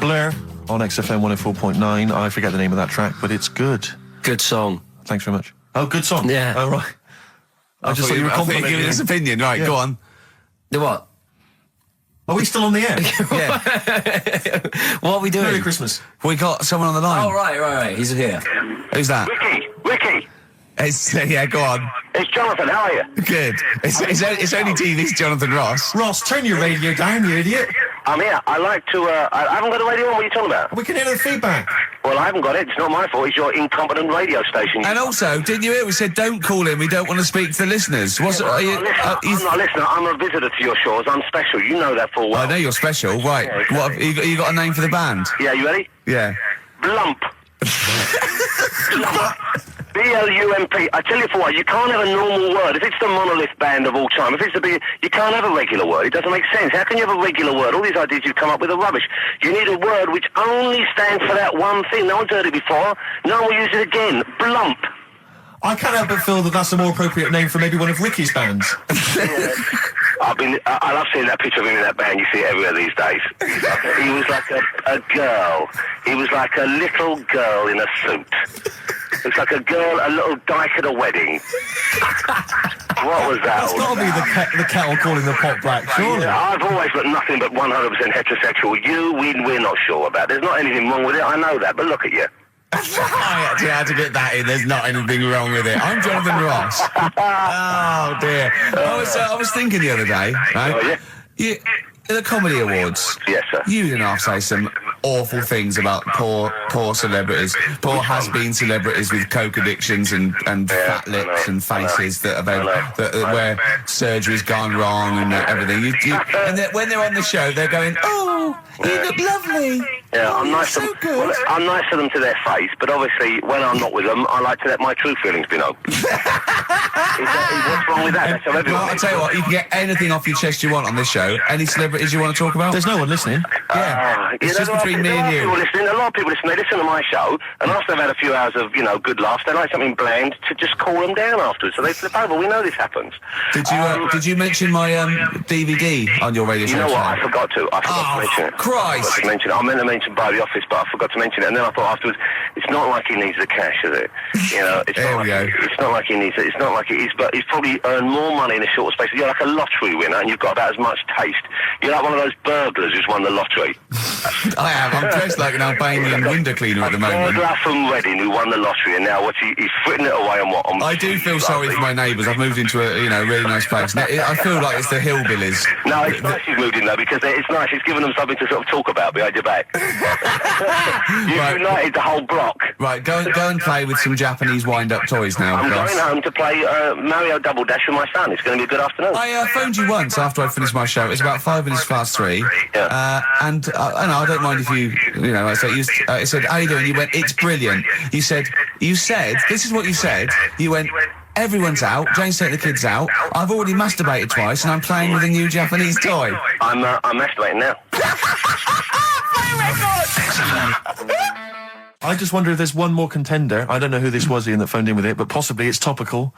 Blur on XFM 104.9. I forget the name of that track, but it's good. Good song. Thanks very much. Oh, good song. Yeah. Oh, right. I just thought you were complimenting giving his opinion. Right, Yeah. go on. The what? Are we still on the air? Yeah. What are we doing? Merry Christmas. We got someone on the line. Oh, right. He's here. Who's that? Ricky, Yeah, go on. it's Jonathan, how are you? Good. It's only TV's Jonathan Ross. Ross, turn your radio down, you idiot. I'm here. I like to, I haven't got a radio on, what are you talking about? We can hear the feedback. Well, I haven't got it, it's not my fault, it's your incompetent radio station. And also, didn't you hear we said don't call him, we don't want to speak to the listeners? I'm not a listener, I'm a visitor to your shores, I'm special, you know that full well. I know you're special, right. Yeah, exactly. What have you got a name for the band? Yeah, you ready? Yeah. Blump. B-L-U-M-P. I tell you for what, you can't have a normal word. If it's the monolith band of all time, if it's the big, you can't have a regular word. It doesn't make sense. How can you have a regular word? All these ideas you've come up with are rubbish. You need a word which only stands for that one thing. No one's heard it before. No one will use it again. Blump. I can't help but feel that that's a more appropriate name for maybe one of Ricky's bands. I love seeing that picture of him in that band. You see it everywhere these days. He was like a girl. He was like a little girl in a suit. It's like a little dyke at a wedding. What was that? That's got to be the kettle calling the pot black, surely. Yeah, I've always got nothing but 100% heterosexual. We're not sure about. There's not anything wrong with it, I know that, but look at you. I actually had to get that in. There's not anything wrong with it. I'm Jonathan Ross. Oh, dear. I was thinking the other day, right? Oh, yeah? The Comedy Awards. Yes, sir. You didn't have to say some awful things about poor celebrities, poor has-been celebrities with coke addictions and fat lips and faces where surgery's gone wrong and everything. And when they're on the show, they're going, "Oh, you look lovely." Yeah, I'm nice so to them. good. Well, I'm nice to them to their face, but obviously when I'm not with them, I like to let my true feelings be known. What's wrong with that? That's how everyone Well, I'll is. tell you what, you can get anything off your chest you want on this show. Any celebrities you want to talk about? There's no one listening. Yeah, it's just between me and you. A lot of people listen. They listen to my show, and after they've had a few hours of, good laughs, they like something bland to just cool them down afterwards. So they flip over. We know this happens. Did you mention my DVD on your radio show? You know what? tonight? I forgot to. I forgot to mention it. Christ! I meant to mention by the office, but I forgot to mention it. And then I thought afterwards, it's not like he needs the cash, is it? It's There not we like go. it's not like he needs it. It's not like it is, but he's probably earned more money in a short space. You're like a lottery winner, and you've got about as much taste. You're like one of those burglars who's won the lottery. I am. I'm dressed like an Albanian window cleaner at the moment. Burglar from Reading who won the lottery, and now he's fritting it away on what? I do feel sorry for my neighbours. I've moved into a really nice place. I feel like it's the hillbillies. No, it's nice you've moved in though, because it's nice. It's given them something to sort of talk about behind your back. You've Right. united the whole block. Right, go and play with some Japanese wind-up toys now, I'm Ross. going home to play Mario Double Dash with my son. It's going to be a good afternoon. I phoned you once after I finished my show. It's about 5 minutes past 3. Yeah. And I don't mind if I said, how you doing? You went, it's brilliant. You said, this is what you said. You went, everyone's out. Jane's taking the kids out. I've already masturbated twice, and I'm playing with a new Japanese toy. I'm masturbating now. I just wonder if there's one more contender. I don't know who this was, Ian, that phoned in with it, but possibly it's topical.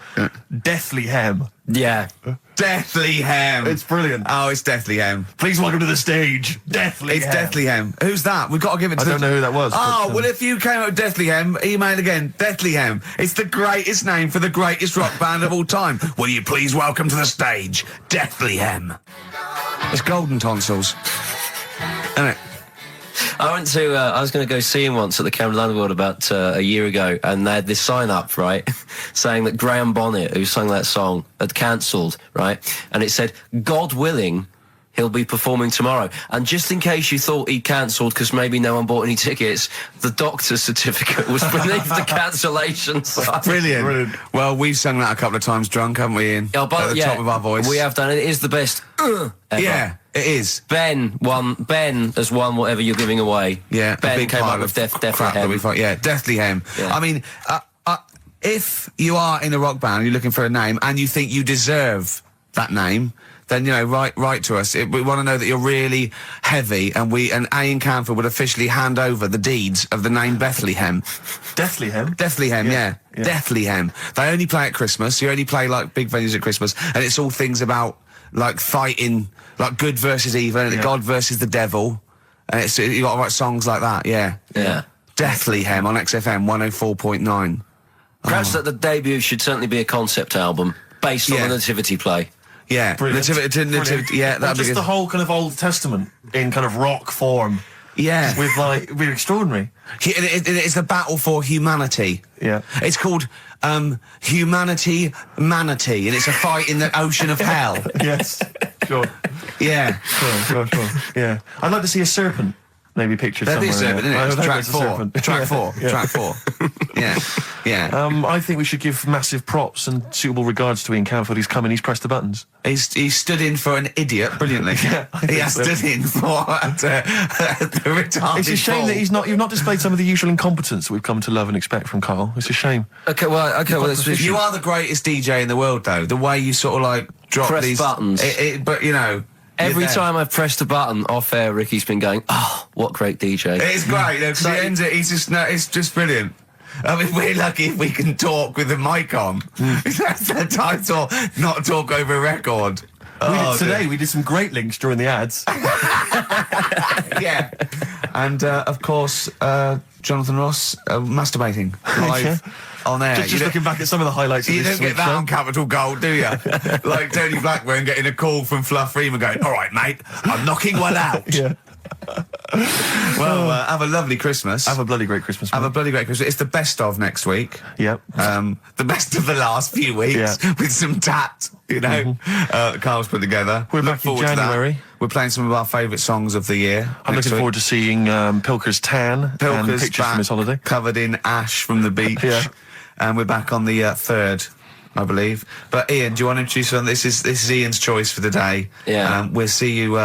Deathly Hem. Yeah. Deathly Hem. It's brilliant. Oh, it's Deathly Hem. Please welcome to the stage, Deathly It's Hem. Deathly Hem. Who's that? We've got to give it to I don't know who that was. Oh, but, well, if you came up with Deathly Hem, email again. Deathly Hem. It's the greatest name for the greatest rock band of all time. Will you please welcome to the stage, Deathly Hem. It's golden tonsils. Isn't it? I was going to go see him once at the Camden Underworld about a year ago, and they had this sign up, right, saying that Graham Bonnet, who sang that song, had cancelled, right, and it said, God willing, he'll be performing tomorrow. And just in case you thought he'd cancelled because maybe no one bought any tickets, the doctor's certificate was beneath the cancellation sign. Brilliant. Well, we've sung that a couple of times drunk, haven't we, Ian? Oh, but, at the top of our voice. We have done it. It is the best ever. Yeah, it is. Ben has won whatever you're giving away. Yeah, Ben a big came pile up with of Deathly crap that Hem. we thought. Yeah, Deathly Hem. Yeah. I mean, if you are in a rock band, you're looking for a name, and you think you deserve that name, then write to us. We want to know that you're really heavy, and Ian Canfield would officially hand over the deeds of the name Bethlehem. Deathly Hem? Deathly Hem, yeah. Deathly Hem. They only play at Christmas. You only play like big venues at Christmas, and it's all things about like fighting, like good versus evil, and God versus the devil. And you got to write songs like that, yeah. Yeah. Deathly Hem on XFM 104.9. Perhaps that the debut should certainly be a concept album based on the Nativity play. Yeah, Brilliant. Nativity, yeah, Or that'd be just good. the whole kind of Old Testament in kind of rock form. Yeah. With extraordinary. It's the battle for humanity. Yeah. It's called Humanity Manatee, and it's a fight in the ocean of hell. Yes. Sure. Yeah. Sure. Yeah. I'd like to see a serpent. Maybe pictured That'd somewhere. be a serpent, isn't it? I It's hope track there's a 4. serpent. Track Yeah. 4. Yeah. Track 4. Yeah. I think we should give massive props and suitable regards to Ian Camfield. He's come in, he's pressed the buttons. He stood in for an idiot brilliantly. Yeah, I he think has so. stood in for the retarded. It's a shame that you've not displayed some of the usual incompetence that we've come to love and expect from Karl. It's a shame. Okay, well, You are the greatest DJ in the world, though. The way you sort of like drop Press these buttons. But you know, every you're there. time I've pressed a button off air, Ricky's been going, "Oh, what great DJ!" It's great because So- he ends it. It's just brilliant. I mean, we're lucky if we can talk with the mic on. That's the title, not talk over a record. We did some great links during the ads. Yeah. And, of course, Jonathan Ross masturbating live on air. Just looking back at some of the highlights of You this don't get week's that show. on Capital Gold, do you? Like Tony Blackburn getting a call from Fluff Freeman going, "All right, mate, I'm knocking one out." Yeah. Well, have a lovely Christmas. Have a bloody great Christmas. Have a mate. bloody great Christmas. It's the best of next week. Yep. The best of the last few weeks with some tat, you know, that Carl's put together. We're Look back in forward to that. January. We're playing some of our favourite songs of the year. I'm next looking week. forward to seeing Pilker's tan and Pilker's pictures back, from his holiday. covered in ash from the beach. Yeah. And we're back on the 3rd, I believe. But Ian, do you want to introduce something? This is Ian's choice for the day. Yeah. We'll see you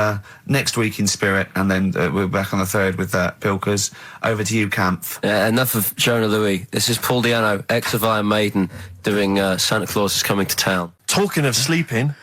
next week in spirit, and then we're back on the 3rd with Pilkers. Over to you, Kampf. Enough of Jonah Louis. This is Paul Di'Anno, ex of Iron Maiden, doing Santa Claus is Coming to Town. Talking of sleeping,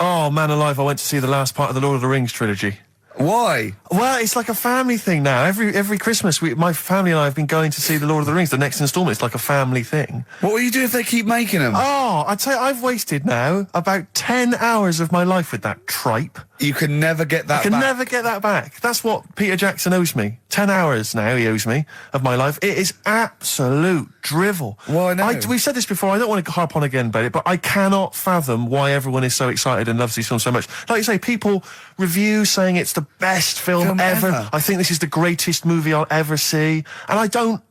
oh man alive, I went to see the last part of the Lord of the Rings trilogy. Why? Well, it's like a family thing now. Every Christmas, my family and I have been going to see the Lord of the Rings, the next instalment. It's like a family thing. What will you do if they keep making them? Oh, I'd say I've wasted now about 10 hours of my life with that tripe. You can never get that I can back. never get that back. That's what Peter Jackson owes me. 10 hours now he owes me of my life. It is absolute drivel. Well, I know. We've said this before. I don't want to harp on again about it, but I cannot fathom why everyone is so excited and loves these films so much. Like you say, people review saying it's the best film ever. I think this is the greatest movie I'll ever see. And I don't...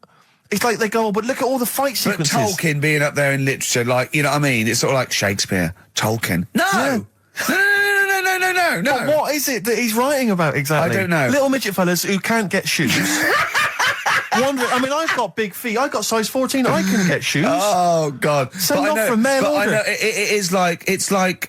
It's like they go, oh, but look at all the fight But sequences. Tolkien being up there in literature, like, you know what I mean? It's sort of like Shakespeare. Tolkien. No! Yeah. No. But what is it that he's writing about exactly? I don't know. Little midget fellas who can't get shoes. I mean, I've got big feet. I've got size 14. I can get shoes. Oh, God. Send But I off know- from mail but I order. know it is like, it's like,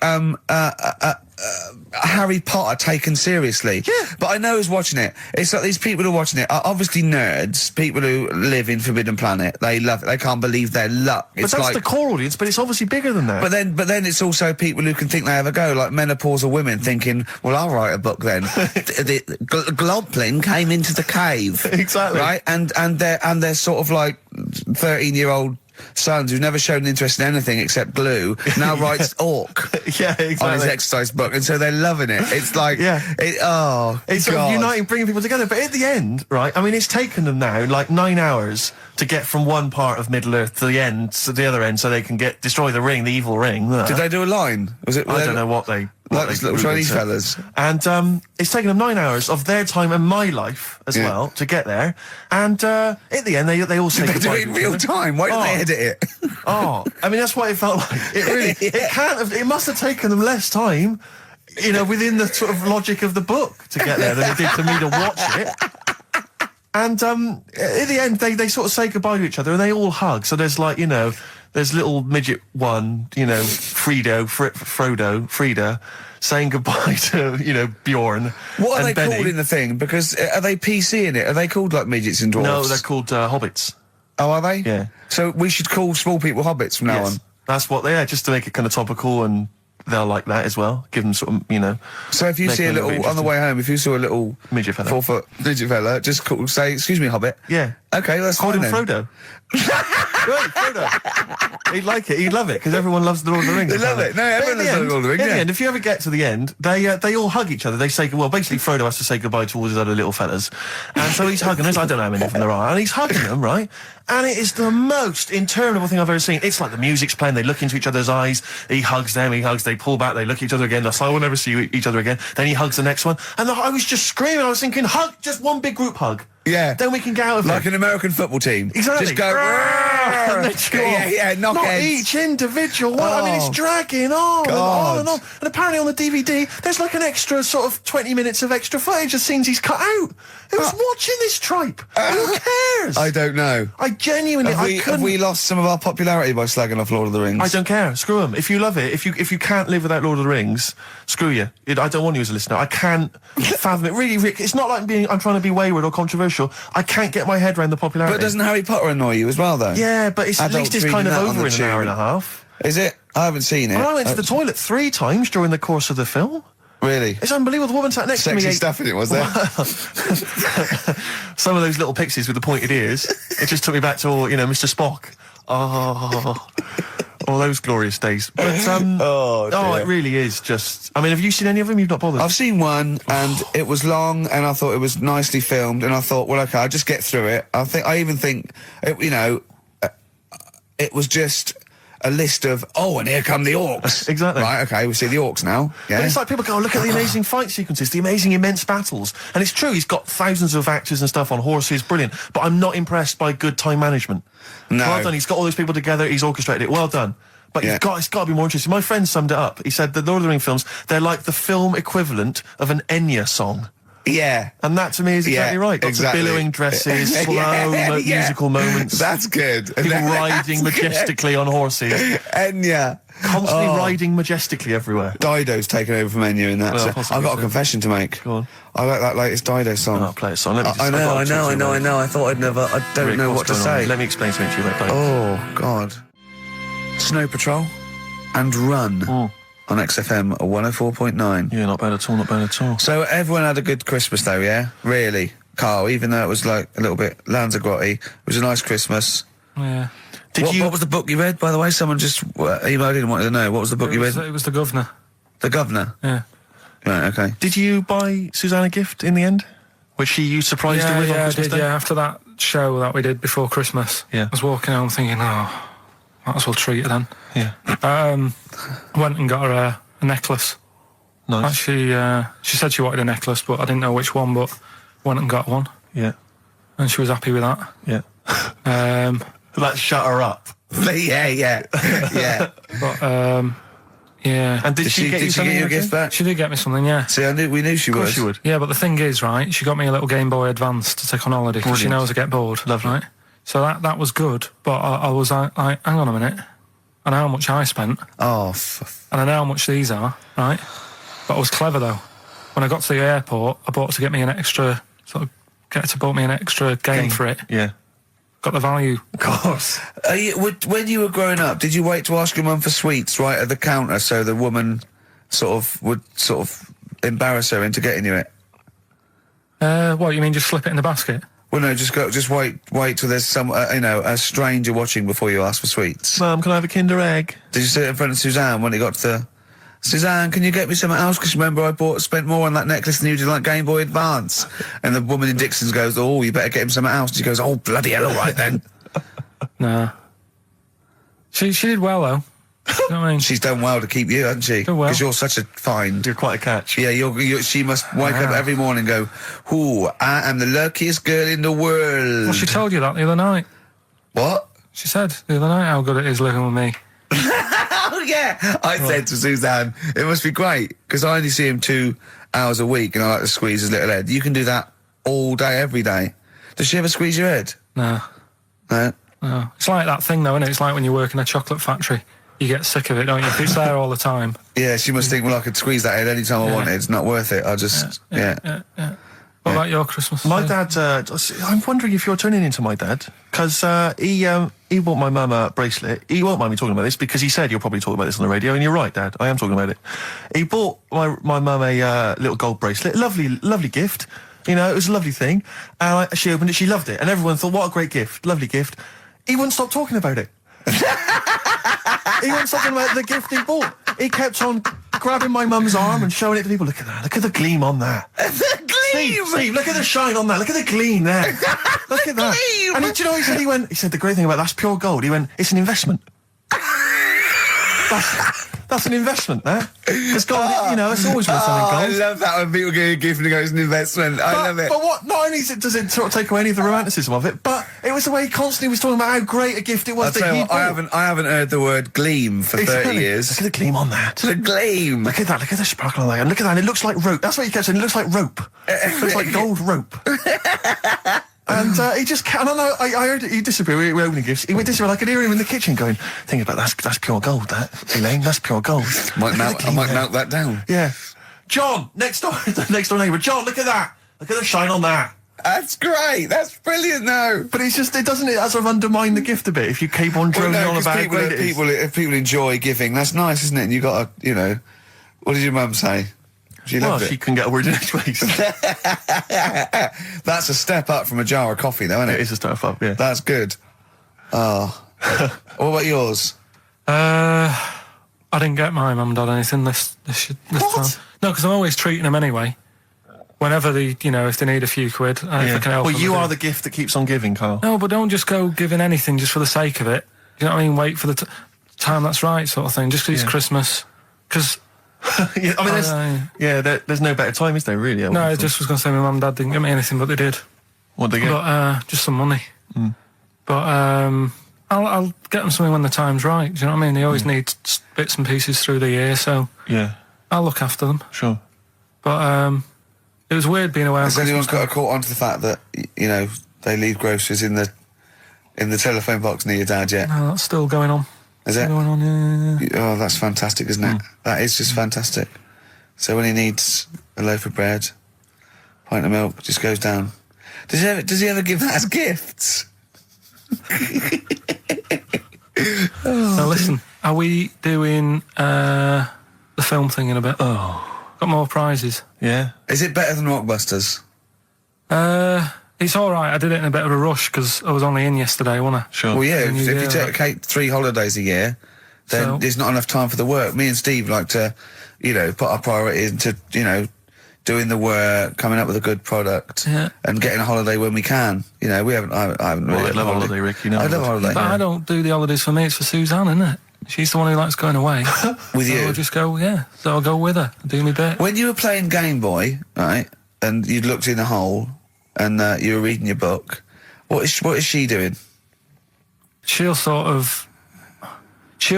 Harry Potter taken seriously. Yeah. But I know who's watching it. It's like these people who are watching it are obviously nerds, people who live in Forbidden Planet. They love it. They can't believe their luck. But It's that's like, the core audience, but it's obviously bigger than that. But then it's also people who can think they have a go, like menopausal women thinking, well, I'll write a book then. the Globling came into the cave. Exactly. Right? And they're sort of like 13-year-old sons who've never shown an interest in anything except glue, now writes Orc yeah, exactly. on his exercise book, and so they're loving it. It's like, It's sort of God. uniting, bringing people together. But at the end, right, I mean, it's taken them now like 9 hours to get from one part of Middle-earth to the end, to the other end, so they can destroy the ring, the evil ring. Did they do a line? Was it? I don't know what they... Like these little Chinese fellas. And it's taken them 9 hours of their time and my life as well to get there. And at the end, they all say They do goodbye it in to each real other. time. Why did they edit it? Oh, I mean, that's what it felt like. It really, it can't have, it must have taken them less time, you know, within the sort of logic of the book to get there than it did to me to watch it. And at the end, they sort of say goodbye to each other and they all hug. So there's like, you know, there's little midget one, you know, Frida, saying goodbye to, you know, Bjorn. What are and they Benny. called in the thing? Because are they PC in it? Are they called like midgets and dwarfs? No, they're called hobbits. Oh, are they? Yeah. So we should call small people hobbits from now on. That's what they are, just to make it kind of topical, and they'll like that as well. Give them sort of, you know. So if you make see a them little, bit on the way home, if you saw a little midget fella. 4-foot midget fella, just say, excuse me, hobbit. Yeah. Okay, that's Call fine him then. Frodo. Right, Frodo. He'd like it. He'd love it because everyone loves the Lord of the Rings. They love it. No, everyone loves the Lord of the Rings. In yeah. the end, if you ever get to the end, they all hug each other. They say, well, basically Frodo has to say goodbye to all his other little fellas, and so he's hugging them. I don't know how many of them there are, and he's hugging them, right? And it is the most interminable thing I've ever seen. It's like the music's playing. They look into each other's eyes. He hugs them. He hugs. They pull back. They look at each other again. They're like, I will never see each other again. Then he hugs the next one, and I was just screaming. I was thinking, hug, just one big group hug. Yeah. Then we can get out of Like it. an American football team. Exactly. Just go. And they just go off. Yeah, knock Not heads. each individual one. I mean, it's dragging on and on and on. And apparently on the DVD, there's like an extra sort of 20 minutes of extra footage of scenes he's cut out. Who's watching this tripe? Who cares? I don't know. I genuinely, Have we lost some of our popularity by slagging off Lord of the Rings? I don't care. Screw them. If you love it, if you can't live without Lord of the Rings, screw you. I don't want you as a listener. I can't fathom it. Really, Rick, it's not like I'm trying to be wayward or controversial. I can't get my head around the popularity. But doesn't Harry Potter annoy you as well, though? Yeah, but at least it's kind of over in an hour and a half. Is it? I haven't seen it. I went to the toilet 3 times during the course of the film. Really? It's unbelievable. The woman sat next to me. Sexy stuff in it, was there? Some of those little pixies with the pointed ears. It just took me back to all, Mr. Spock. Oh, all those glorious days. But it really is just. I mean, have you seen any of them? You've not bothered. I've seen one, and it was long, and I thought it was nicely filmed, and I thought, well, okay, I'll just get through it. I even think, it was just a list of, and here come the orcs. Exactly. Right, okay, we see the orcs now. Yeah. But it's like people go, look at the amazing fight sequences, the amazing immense battles. And it's true, he's got thousands of actors and stuff on horses, brilliant. But I'm not impressed by good time management. No. Well done, he's got all those people together, he's orchestrated it, well done. But it's got to be more interesting. My friend summed it up. He said the Lord of the Rings films, they're like the film equivalent of an Enya song. Yeah. And that to me is exactly right. Lots of billowing dresses, slow musical moments. That's good. People riding majestically on horses. Enya. Constantly riding majestically everywhere. Dido's taken over from Enya in that. Well, So possibly I've got so. a confession to make. Go on. I like that latest Dido song. I'll play a song. Let me just, I know. I thought I don't Rick, know what's what to going on? say. Let me explain something to you, Rick. Oh, God. Snow Patrol and Run on XFM 104.9. Yeah, not bad at all, not bad at all. So everyone had a good Christmas though, yeah? Really? Carl, even though it was like a little bit Lanzagrotte, it was a nice Christmas. Yeah. What was the book you read, by the way? Someone just emailed in and wanted to know. What was the book you read? It was The Governor. The Governor? Yeah. Right, okay. Did you buy Suzanne a gift in the end? Which you surprised her with on Christmas Day? Yeah, after that show that we did before Christmas. Yeah. I was walking home thinking, might as well treat her then. Yeah. Went and got her a necklace. Nice. Actually, she said she wanted a necklace, but I didn't know which one, but went and got one. Yeah. And she was happy with that. Yeah. But, shut her up. yeah. yeah. And did she get you something? a gift back? She did get me something, yeah. See, we knew she Of course would. she would. Yeah, but the thing is, right, she got me a little Game Boy Advance to take on holiday because she Brilliant. knows I get bored. Lovely. Right? So that was good, but I was like, hang on a minute. I know how much I spent, Oh, and I know how much these are, right? But I was clever, though. When I got to the airport, I bought her to get me an extra, bought me an extra game for it. Yeah. Got the value. Of course. when you were growing up, did you wait to ask your mum for sweets right at the counter so the woman would embarrass her into getting you it? What, you mean just slip it in the basket? Well, no, just wait till there's some, a stranger watching before you ask for sweets. Mum, can I have a Kinder Egg? Did you sit in front of Suzanne when it got to the... Suzanne, can you get me something else? Because remember I spent more on that necklace than you did like Game Boy Advance. And the woman in Dixon's goes, oh, you better get him something else. She goes, oh, bloody hell, all right then. Nah. She did well, though. You know what I mean? She's done well to keep you, hasn't she? Done well. Because you're such a find. You're quite a catch. Yeah, she must wake up every morning and go, ooh, I am the luckiest girl in the world. Well, she told you that the other night. What? She said the other night how good it is living with me. Oh, yeah. I said to Suzanne, it must be great, because I only see him 2 hours a week and I like to squeeze his little head. You can do that all day, every day. Does she ever squeeze your head? No. No? No. It's like that thing, though, isn't it? It's like when you work in a chocolate factory. You get sick of it, don't you? If it's there all the time. Yeah, she must think, well, I could squeeze that head any time I wanted. It's not worth it. I'll just, Yeah. What about your Christmas? My dad, I'm wondering if you're turning into my dad, because he bought my mum a bracelet. He won't mind me talking about this, because he said you'll probably talk about this on the radio, and you're right, Dad, I am talking about it. He bought my mum a little gold bracelet, lovely gift, it was a lovely thing, and she opened it, she loved it, and everyone thought, what a great gift, lovely gift. he wouldn't stop talking about it. He wouldn't stop talking about the gift he bought. He kept on grabbing my mum's arm and showing it to people. Look at that. Look at the gleam on that. The gleam! Steve, look at the shine on that. Look at the gleam there. Look at that. Gleam! And do you know what he said? He said, the great thing about that's pure gold. He went, it's an investment. That's an investment, there. It's gold, you know, it's always worth something I gold. love that when people get a gift and it goes, it's an investment. I love it. But what? Not only does it sort of take away any of the romanticism of it, but it was the way he constantly was talking about how great a gift it was I'll that tell he you what, I haven't heard the word gleam for 30 years. Look at the gleam on that. The gleam. Look at that. Look at the sparkle on that. And look at that. And it looks like rope. That's what he kept saying. It looks like rope. It looks like gold rope. And he just, I don't know, I heard it, he disappeared, we were opening gifts, he went disappear, I could hear him in the kitchen going, think about that's pure gold, that, Elaine, that's pure gold. I might melt that down. Yeah. John, next door neighbour, John, look at that, look at the shine on that. That's great, that's brilliant though. But it's just, it sort of undermine the gift a bit if you keep on droning on about how great it is. If people enjoy giving, that's nice, isn't it? And you got to, you know, what did your mum say? She loved it. She couldn't get a word in edgeways. That's a step up from a jar of coffee, though, isn't it? It is a step up, yeah. That's good. Oh. What about yours? I didn't get my mum and dad anything this What? time. No, because I'm always treating them anyway. Whenever if they need a few quid, if I can help Well, them, you I do. are the gift that keeps on giving, Carl. No, but don't just go giving anything just for the sake of it. You know what I mean? Wait for the time that's right, sort of thing. Just because it's Christmas. Because Yeah, I mean, there's no better time, is there, really? no, I just was going to say my mum and dad didn't get me anything, but they did. What'd they get? But just some money. But I'll get them something when the time's right. Do you know what I mean? They always need bits and pieces through the year, so Yeah, I'll look after them. sure. But it was weird being away on Has anyone Christmas got caught onto the fact that, you know, they leave groceries in the telephone box near your dad yet? No, that's still going on. Is it? Going on, yeah. Oh, that's fantastic, isn't it? That is just fantastic. So when he needs a loaf of bread, pint of milk, just goes down. Does he ever give that as gifts? Now listen, are we doing the film thing in a bit? Oh, Got more prizes. yeah. Is it better than Rockbusters? It's all right. I did it in a bit of a rush because I was only in yesterday, wasn't I? Sure. Well, yeah, And if you you do, take 3 holidays a year, then So- there's not enough time for the work. Me and Steve like to, you know, put our priority into, you know, doing the work, coming up with a good product, Yeah. and getting a holiday when we can. You know, I haven't really. I had a love a holiday, Rick, you know. I love a holiday. But I don't do the holidays for me. It's for Suzanne, isn't it? She's the one who likes going away. With So you. I'll just go, yeah. So I'll go with her. Do me bit. When you were playing Game Boy, right, and you'd looked in a hole, and you were reading your book, what is she doing? She'll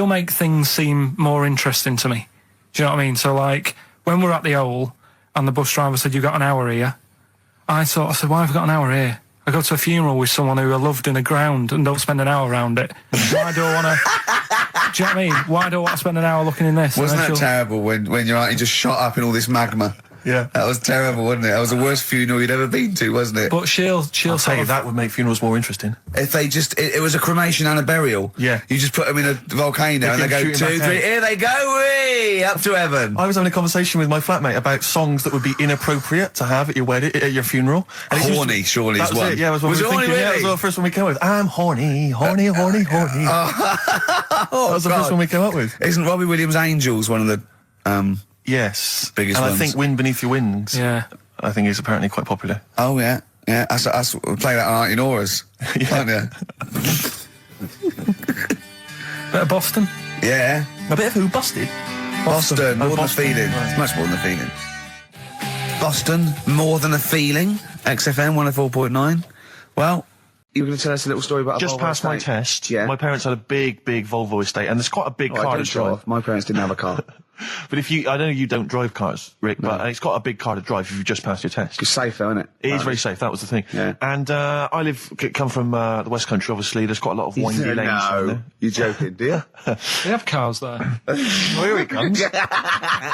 make things seem more interesting to me. Do you know what I mean? So like when we're at the Owl and the bus driver said, "You got an hour here," I said, "Why have I got an hour here? I go to a funeral with someone who I loved in a ground and don't spend an hour around it. Why do I want to?" Do you know what I mean? Why do I want to spend an hour looking in this? Wasn't And that then terrible when you're out, you just shot up in all this magma? Yeah. That was terrible, wasn't it? That was the worst funeral you'd ever been to, wasn't it? But she'll I'll tell sort you, of, that would make funerals more interesting. If they it was a cremation and a burial. Yeah. You just put them in a volcano and they keep go shooting 2, back 3, out. here they go, wee, up to heaven. I was having a conversation with my flatmate about songs that would be inappropriate to have at your wedding, at your funeral. And it was Horny, surely that is was one. it, yeah, was what Was we it were horny, thinking. Yeah, that was really? the first one we came up with. I'm horny, horny, horny, horny. That was the first God. one we came up with. Isn't Robbie Williams' Angels one of the Yes. Biggest and ones. I think Wind Beneath Your Wings, yeah. I think is apparently quite popular. Oh yeah, yeah. I play that on Auntie Nora's, aren't you? Bit of Boston. Yeah. A bit of Who Busted? Boston, more than a Boston, feeling. right. It's much more than a feeling. Boston, more than a feeling. XFM 104.9. Well, you were going to tell us a little story about Just past my test, Yeah. my parents had a big Volvo estate, and there's quite a big car to drive. My parents didn't have a car. But I know you don't drive cars, Rick, but it's got a big car to drive if you've just passed your test. It's safe though, isn't it? It is very safe. That was the thing. Yeah. And I come from the West Country. Obviously, there's quite a lot of windy lanes. around there. You're joking, do you? They have cars there. Oh, here he comes.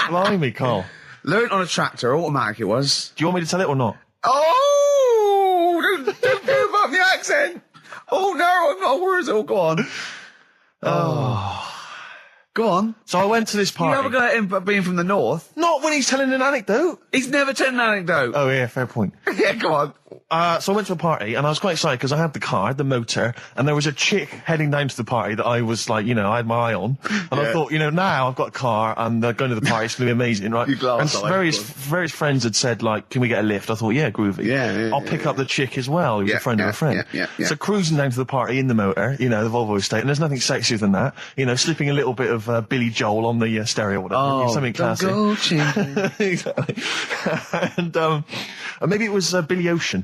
Blimey, Carl. Learned on a tractor, automatic it was. Do you want me to tell it or not? Oh! Don't give up the accent! Oh no, I'm not worried. Oh, go on. Go on. So I went to this You party. never got him being from the north. Not when he's telling an anecdote. He's never telling an anecdote. Oh yeah, fair point. Yeah, go on. So I went to a party and I was quite excited because I had the car, the motor, and there was a chick heading down to the party that I was like, I had my eye on. And I thought, now I've got a car and going to the party, it's going to be amazing, right? You glass and eye, various friends had said, like, can we get a lift? I thought, yeah, groovy. I'll pick up the chick as well, who was a friend of a friend. Yeah. So cruising down to the party in the motor, the Volvo estate, and there's nothing sexier than that. Slipping a little bit of Billy Joel on the stereo or whatever. Something classic. Exactly. and maybe it was Billy Ocean.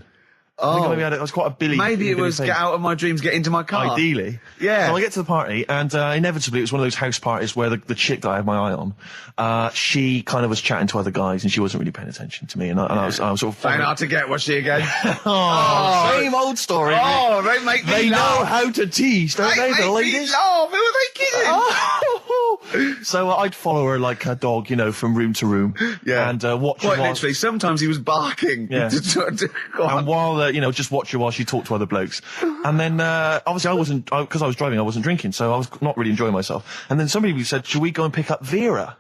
I think maybe I was quite a Billy. Maybe it was thing. Get Out of My Dreams, Get Into My Car. Ideally. Yeah. So I get to the party, and inevitably it was one of those house parties where the chick that I had my eye on, she kind of was chatting to other guys, and she wasn't really paying attention to me, and I was sort of... Saying hard to get, was she again? Same old story. Oh, they make me They laugh. know how to tease, don't they, the ladies? Laugh. Who are they kidding? So I'd follow her like a dog, from room to room. Yeah. And watch her Quite while... literally, sometimes he was barking. Yeah. And while, just watch her while she talked to other blokes. And then, obviously because I was driving, I wasn't drinking, so I was not really enjoying myself. And then somebody said, should we go and pick up Vera?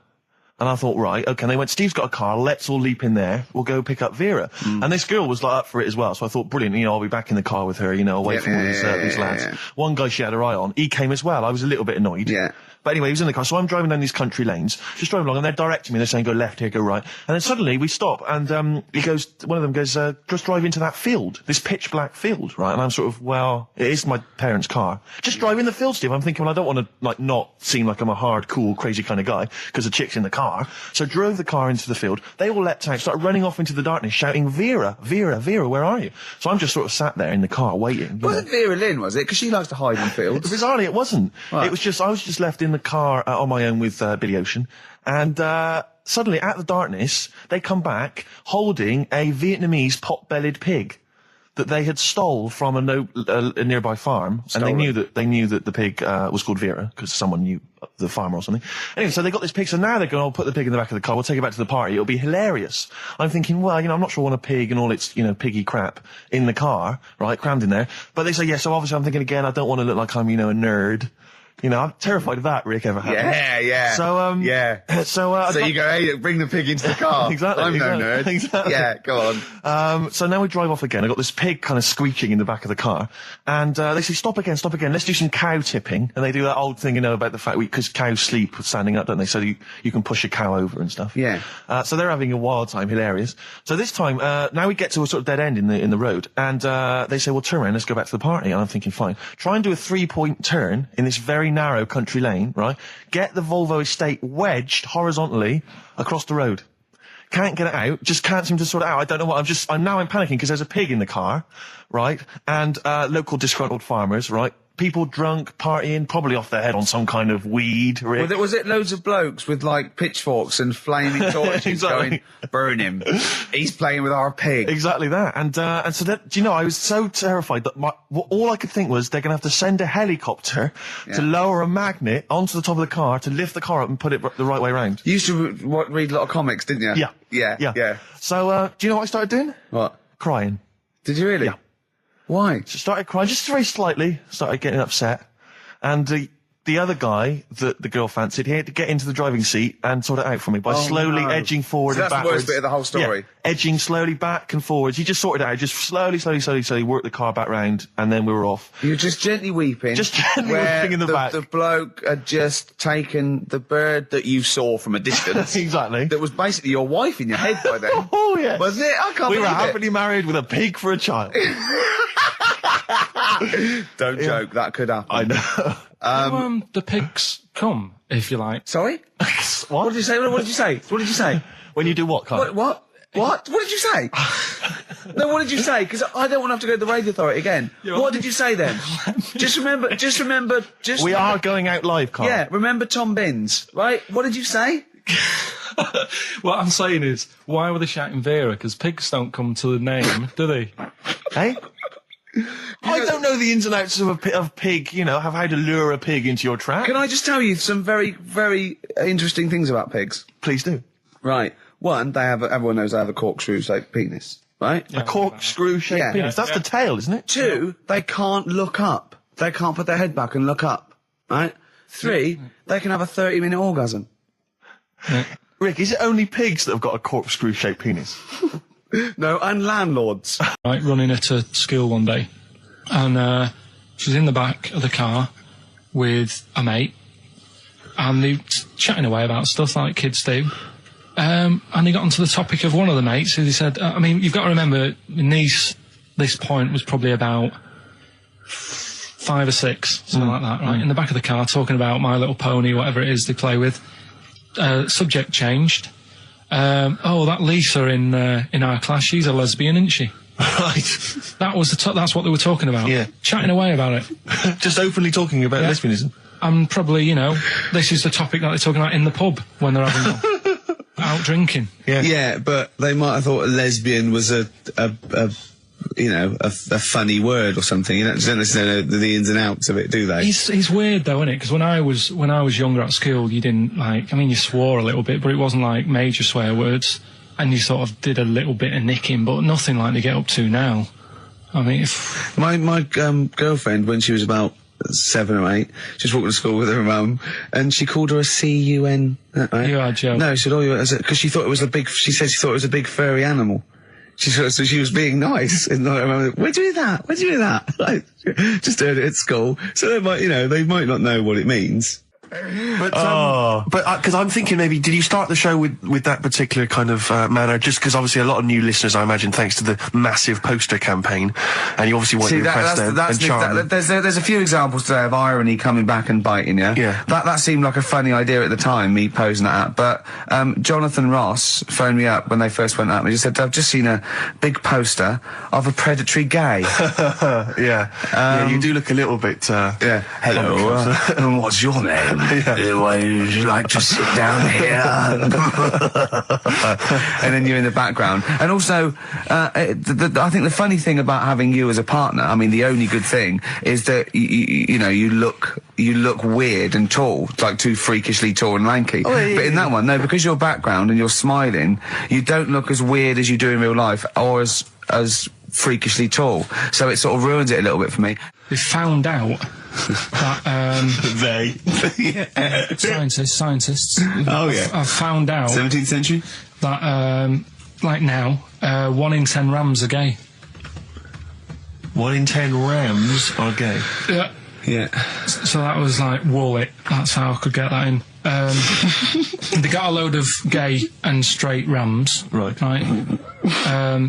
And I thought, right, okay. And they went, Steve's got a car, let's all leap in there, we'll go pick up Vera. And this girl was like up for it as well, so I thought, brilliant, I'll be back in the car with her, away from all these lads. Yeah. One guy she had her eye on, he came as well. I was a little bit annoyed. Yeah. But anyway, he was in the car, so I'm driving down these country lanes, just driving along, and they're directing me, they're saying, go left here, go right. And then suddenly we stop, and one of them goes, just drive into that field, this pitch black field, right? And I'm sort of, well, it is my parents' car. Just drive in the field, Steve. I'm thinking, well, I don't want to, not seem like I'm a hard, cool, crazy kind of guy, because the chick's in the car. So drove the car into the field. They all leapt out, started running off into the darkness, shouting, Vera, Vera, Vera, where are you? So I'm just sort of sat there in the car, waiting. Wasn't Vera Lynn, was it? Because she likes to hide in fields. Bizarrely, it wasn't. Right. It was just, I was just left in the car on my own with Billy Ocean, and suddenly, out of the darkness, they come back holding a Vietnamese pot-bellied pig that they had stole from a nearby farm, and they knew that the pig was called Vera because someone knew the farmer or something. Anyway, so they got this pig. So now they're going, "I'll put the pig in the back of the car. We'll take it back to the party. It'll be hilarious." I'm thinking, well, I'm not sure I want a pig and all its piggy crap in the car, right, crammed in there. But they say yes. So obviously, I'm thinking again, I don't want to look like I'm a nerd. I'm terrified of that, Rick, ever happened. Yeah. So, So you go, hey, bring the pig into the car. Exactly. I'm no nerd. Exactly. Yeah, go on. So now we drive off again. I got this pig kind of squeaking in the back of the car. And, they say, stop again. Let's do some cow tipping. And they do that old thing, about the fact because cows sleep standing up, don't they? So you can push a cow over and stuff. Yeah. So they're having a wild time, hilarious. So this time, now we get to a sort of dead end in the road. And, they say, well, turn around, let's go back to the party. And I'm thinking, fine. Try and do a 3-point turn in this very narrow country lane, right? Get the Volvo estate wedged horizontally across the road. Can't get it out, just can't seem to sort it out. I don't know what, I'm panicking because there's a pig in the car, right? And, local disgruntled farmers, right? People drunk, partying, probably off their head on some kind of weed. Rick. Was it loads of blokes with pitchforks and flaming torches Exactly. going, burn him? He's playing with our pig. Exactly that. And so that, I was so terrified that all I could think was they're going to have to send a helicopter to lower a magnet onto the top of the car to lift the car up and put it the right way around. You used to read a lot of comics, didn't you? Yeah. So, do you know what I started doing? What? Crying. Did you really? Yeah. Why? So started crying, just very slightly, started getting upset. And the other guy that the girl fancied, he had to get into the driving seat and sort it out for me by slowly edging forward So and that's backwards. the worst bit of the whole story. Yeah, edging slowly back and forwards. He just sorted it out, just slowly worked the car back round, and then we were off. You were just gently weeping. Just gently weeping in the back. The bloke had just taken the bird that you saw from a distance. Exactly. That was basically your wife in your head by then. Oh, yeah. Wasn't it? I can't We were believe it. happily married with a pig for a child. Don't joke, that could happen. I know. The pigs come, if you like. Sorry? What did you say? What did you say? When you do what, Carl? What did you say? No, what did you say? Because I don't want to have to go to the radio authority again. What did you say then? Just remember. We are going out live, Carl. Yeah, remember Tom Binns, right? What did you say? What I'm saying is, why were they shouting Vera? Because pigs don't come to the name, do they? Hey? I don't know the ins and outs of pig, have how to lure a pig into your trap. Can I just tell you some very, very interesting things about pigs? Please do. Right. One, everyone knows they have a corkscrew-shaped penis, right? A corkscrew-shaped penis. That's the tail, isn't it? Two, they can't look up. They can't put their head back and look up, right? Three, they can have a 30-minute orgasm. Rick, is it only pigs that have got a corkscrew-shaped penis? No, and landlords. Right, running her to school one day, and she was in the back of the car with a mate, and they were chatting away about stuff like kids do. And they got onto the topic of one of the mates who they said, I mean, you've got to remember, this point was probably about 5 or 6, something like that, right? In the back of the car, talking about My Little Pony, whatever it is they play with. Subject changed. That Lisa in our class, she's a lesbian, isn't she? Right. That was that's what they were talking about. Yeah. Chatting away about it. Just openly talking about lesbianism. And probably, this is the topic that they're talking about in the pub when they're having out drinking. Yeah, but they might have thought a lesbian was a funny word or something. You don't necessarily know the ins and outs of it, do they? It's weird though, isn't it? Because when I was younger at school, you didn't you swore a little bit, but it wasn't like major swear words, and you sort of did a little bit of nicking, but nothing like they get up to now. I mean, my girlfriend, when she was about 7 or 8, she was walking to school with her mum, and she called her a C-U-N. Right? You are joking. No, she said, because she thought it was she said she thought it was a big furry animal. So she was being nice, and I remember, where'd you hear that? Where'd you hear that? Like, just heard it at school. So they might not know what it means. But because I'm thinking maybe, did you start the show with that particular kind of manner? Just because obviously a lot of new listeners, I imagine, thanks to the massive poster campaign, and you obviously want to impress them and charm them. There's a few examples today of irony coming back and biting you. Yeah. That seemed like a funny idea at the time, me posing that up. But Jonathan Ross phoned me up when they first went up and he said, I've just seen a big poster of a predatory gay. Yeah, you do look a little bit. Yeah. Hello. What's your name? Would you like to sit down here? And then you're in the background. And also, I think the funny thing about having you as a partner, I mean, the only good thing is that you look weird and tall, like too freakishly tall and lanky. Oh, yeah, but in that one, no, because your background and you're smiling, you don't look as weird as you do in real life, or as freakishly tall. So it sort of ruins it a little bit for me. they found out that scientists. Oh yeah. I've found out 17th century that like now, 1 in 10 rams are gay. 1 in 10 rams are gay. Yeah. Yeah. So that was like, wall it. That's how I could get that in. They got a load of gay and straight rams. Right.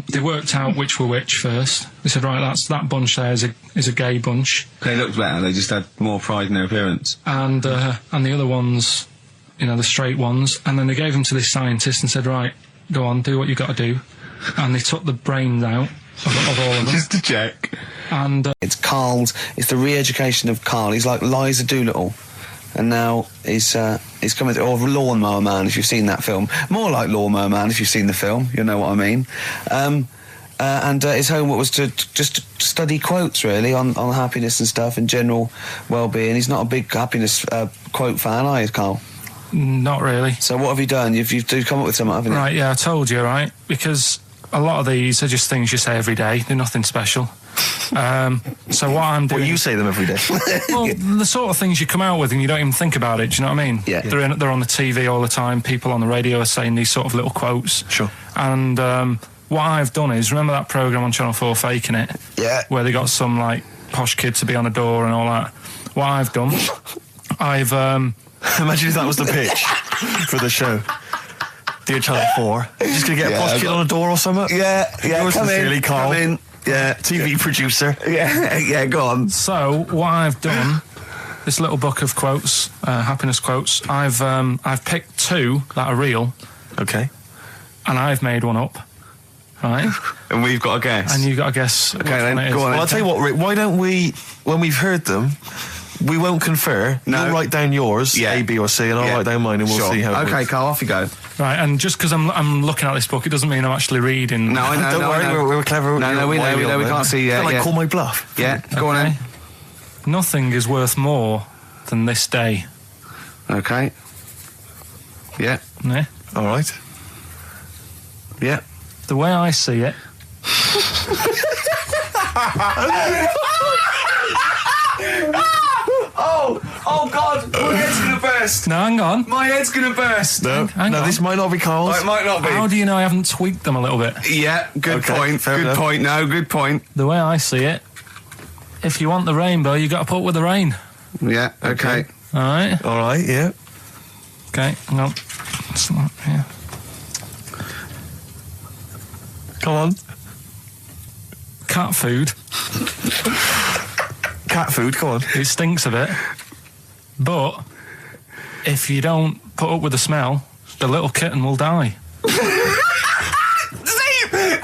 They worked out which were which first. They said, right, that bunch there is a gay bunch. They looked better. They just had more pride in their appearance. And the other ones, the straight ones. And then they gave them to this scientist and said, right, go on, do what you got to do. And they took the brains out of all of them. Just to check. And It's the re-education of Karl. He's like Liza Doolittle. And now he's coming to, or Lawnmower Man, if you've seen that film. More like Lawnmower Man, if you've seen the film. You'll know what I mean. And his homework was to just study quotes, really, on happiness and stuff and general well-being. He's not a big happiness quote fan, are you, Karl? not really. So what have you done? You've come up with something, haven't you? Right, yeah, I told you, right? Because a lot of these are just things you say every day. They're nothing special. So what I'm doing... Well, you say them every day. Well, the sort of things you come out with and you don't even think about it, do you know what I mean? Yeah. They're on the TV all the time. People on the radio are saying these sort of little quotes. Sure. And what I've done is, remember that programme on Channel 4, Faking It? Yeah. Where they got some, like, posh kid to be on the door and all that. What I've done, I've... Imagine if that was the pitch for the show. Dear Channel 4, you're just going to get a posh kid on a door or something? Yeah, Yours come sincerely, in, Karl. come in. Yeah. TV producer. Yeah, go on. So, what I've done, this little book of quotes, happiness quotes, I've picked 2 that are real. Okay. And I've made one up. Right? And we've got a guess. And you've got to guess which then, one it is. go on. Well, I'll tell you what, Rick, why don't we, when we've heard them, we won't confer. No. You'll write down yours, Yeah. A, B or C, and I'll write down mine and we'll Sure. see how it Okay, works. Karl, off you go. Right, and just because I'm looking at this book, it doesn't mean I'm actually reading. No, I know. Don't worry, we're clever. No, we know, we can't see yet. Like, Yeah. call my bluff. Yeah, go on Okay. then. Nothing is worth more than this day. Okay. Yeah, Yeah? All right. yeah. The way I see it... Oh God, my head's gonna burst. No, hang on. My head's gonna burst. No, Hang on. this might not be Carl's. It might not be. How do you know I haven't tweaked them a little bit? Yeah, good Okay, point. fair Good enough. point. No, good point. The way I see it, if you want the rainbow, you got to put up with the rain. Yeah, okay. All right. All right, yeah. Okay. Hang on. It's not here. Come on. Cat food. Cat food, come on. It stinks a bit, but if you don't put up with the smell, the little kitten will die.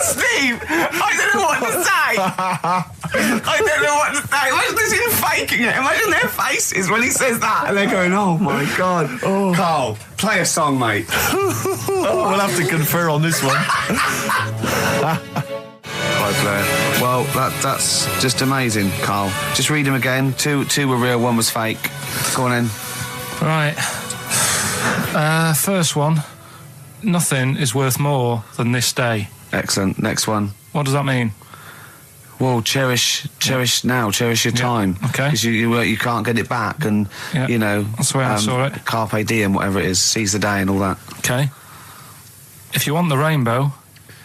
Steve, I don't know what to say. I don't know what to say. Imagine this in faking it. Imagine their faces when he says that, and they're going, "Oh my God." Carl, play a song, mate. We'll have to confer on this one. Right, Blair. Well, that's just amazing, Carl. Just read them again. Two were real, one was fake. Go on in. Right. First one. Nothing is worth more than this day. Excellent. Next one. What does that mean? Well, cherish now, cherish your time. Okay. Because you can't get it back, and Yeah, you know that's the way I saw it. Carpe diem, whatever it is, seize the day and all that. Okay. If you want the rainbow,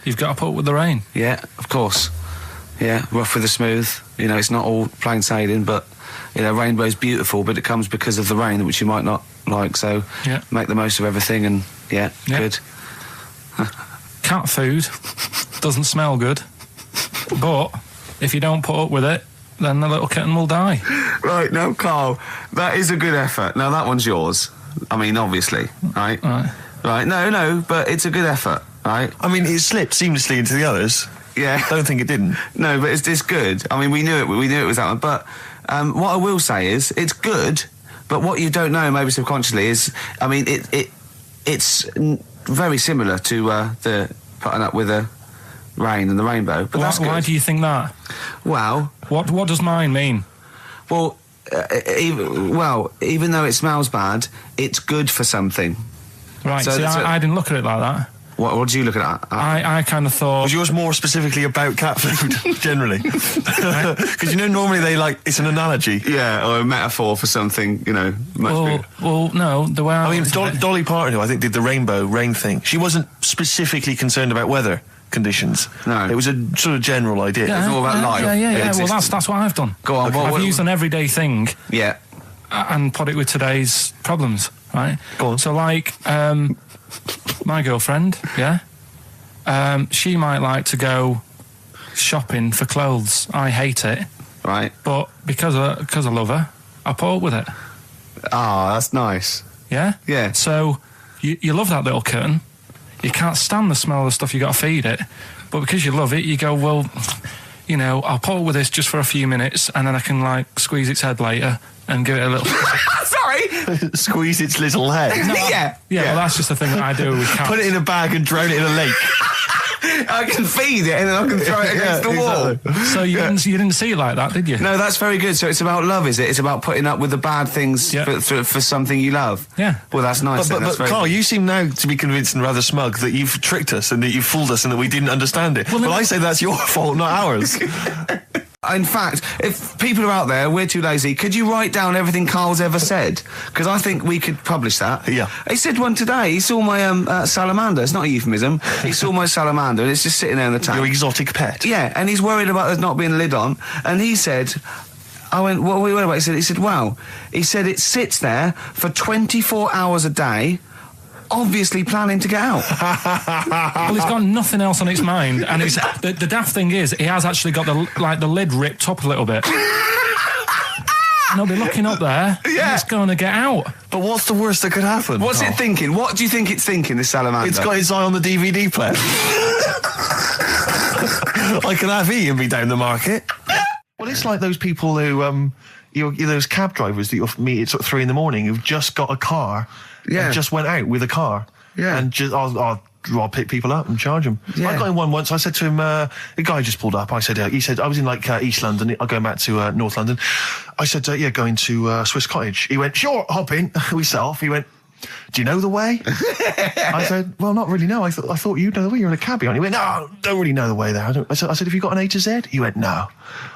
you've got to put up with the rain. Yeah, of course. Yeah, rough with the smooth. You know, it's not all plain sailing, but you know, rainbow's beautiful, but it comes because of the rain, which you might not like. So Yeah. make the most of everything, and Yeah. good. Cat food doesn't smell good, but if you don't put up with it, then the little kitten will die. Right, no, Carl, that is a good effort. Now that one's yours. I mean, obviously, right? Right. No, but it's a good effort, right? I mean, it slipped seamlessly into the others. Yeah. Don't think it didn't. No, but it's good. I mean, we knew it. We knew it was that one. But what I will say is, it's good. But what you don't know, maybe subconsciously, is, I mean, it's very similar to the putting up with the rain and the rainbow. But that's good. Why do you think that? Well, What does mine mean? well, even though it smells bad, it's good for something. Right. So- See, so- I didn't look at it like that. What did you look at? I kind of thought. Was yours more specifically about cat food, generally? Because you know, normally it's an analogy. Yeah, or a metaphor for something, you know, much bigger. Well, no. The way I I mean, looked at it- Dolly Parton, who I think did the rainbow rain thing, she wasn't specifically concerned about weather conditions. No. It was a sort of general idea. It's all about life. Yeah. It Well, exists. that's what I've done. Go on, I've used an everyday thing Yeah. and put it with today's problems. Right. Go on. So, like, my girlfriend, yeah, she might like to go shopping for clothes. I hate it, Right. but because I love her, I put up with it. Ah, that's nice. Yeah. Yeah. So you love that little kitten. You can't stand the smell of the stuff you got to feed it, but because you love it, you go, well, you know, I'll put up with this just for a few minutes, and then I can like squeeze its head later and give it a little. Sorry. Squeeze its little head. Yeah. Well, that's just the thing that I do with cats. Put it in a bag and drown it in a lake. I can feed it and then I can throw it against the wall. exactly. So you didn't see it like that, did you? No, that's very good. So it's about love, is it? It's about putting up with the bad things Yeah. for something you love. Yeah. Well, that's nice. But That's very Carl, good. you seem now to be convinced and rather smug that you've tricked us and that you've fooled us and that we didn't understand it. Well, I say that's your fault, not ours. In fact, if people are out there, we're too lazy, could you write down everything Carl's ever said? Because I think we could publish that. Yeah. He said one today. He saw my salamander. It's not a euphemism. He saw my salamander and it's just sitting there in the tank. Your exotic pet. Yeah, and he's worried about there not being a lid on. And he said, I went, what are we worried about? He said, wow. He said it sits there for 24 hours a day, obviously planning to get out. Well, it's got nothing else on its mind, and it's the daft thing is, he has actually got the lid ripped up a little bit. And he'll be looking up there, and it's going to get out. But what's the worst that could happen? What's it thinking? What do you think it's thinking, this salamander? It's got its eye on the DVD player. I can have Ian be down the market. Well, it's like those people who, those cab drivers that you'll meet at sort of 3 a.m. who've just got a car and just went out with a car. Yeah. And just, I'll pick people up and charge them. Yeah. I got in one once. I said to him, the guy just pulled up. I said, he said, I was in like East London. I'm going back to North London. I said, going to Swiss Cottage. He went, sure, hop in. We set off. He went, do you know the way? I said, well, not really, no. I thought you'd know the way. You're in a cabbie, aren't you? He went, no, don't really know the way there. I said, have you got an A to Z? He went, no.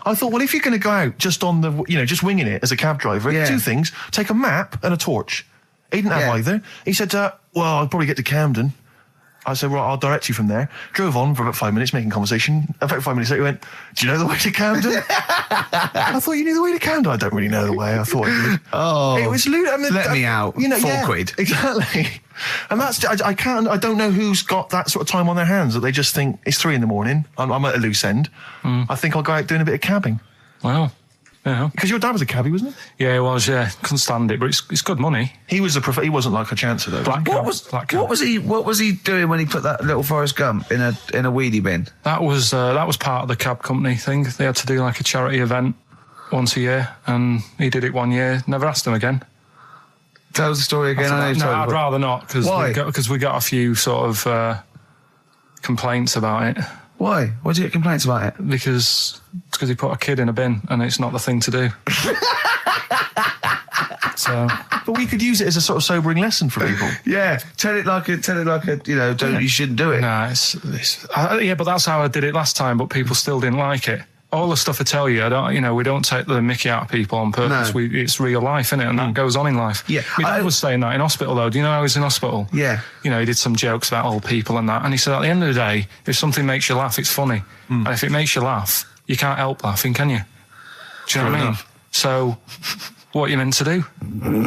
I thought, well, if you're going to go out just on the, just winging it as a cab driver, two things, take a map and a torch. He didn't have either. He said, well, I'll probably get to Camden. I said, right, I'll direct you from there. Drove on for about 5 minutes, making conversation. About 5 minutes later, he went, do you know the way to Camden? I thought you knew the way to Camden. I don't really know the way. I thought you did. Oh, it was lewd. I mean, let me out. £4. Exactly. And that's, I don't know who's got that sort of time on their hands that they just think it's 3 a.m. I'm at a loose end. I think I'll go out doing a bit of cabbing. Wow. Yeah. Because your dad was a cabbie, wasn't he? Yeah, he was, yeah. Couldn't stand it, but it's good money. He was he wasn't like a chancer, though. What was he doing when he put that little Forrest Gump in a weedy bin? That was part of the cab company thing. They had to do like a charity event once a year, and he did it 1 year. Never asked him again. Tell us the story again. I'd rather not, because we got a few sort of complaints about it. Why? Why did you get complaints about it? Because he put a kid in a bin, and it's not the thing to do. So, but we could use it as a sort of sobering lesson for people. Yeah, tell it like a, you shouldn't do it. No, but that's how I did it last time. But people still didn't like it. All the stuff I tell you, we don't take the mickey out of people on purpose. No. It's real life, innit? And that goes on in life. Yeah. My dad was saying that in hospital, though. Do you know I was in hospital? Yeah. He did some jokes about old people and that. And he said, at the end of the day, if something makes you laugh, it's funny. And if it makes you laugh, you can't help laughing, can you? Do you know what I mean? So, what are you meant to do? And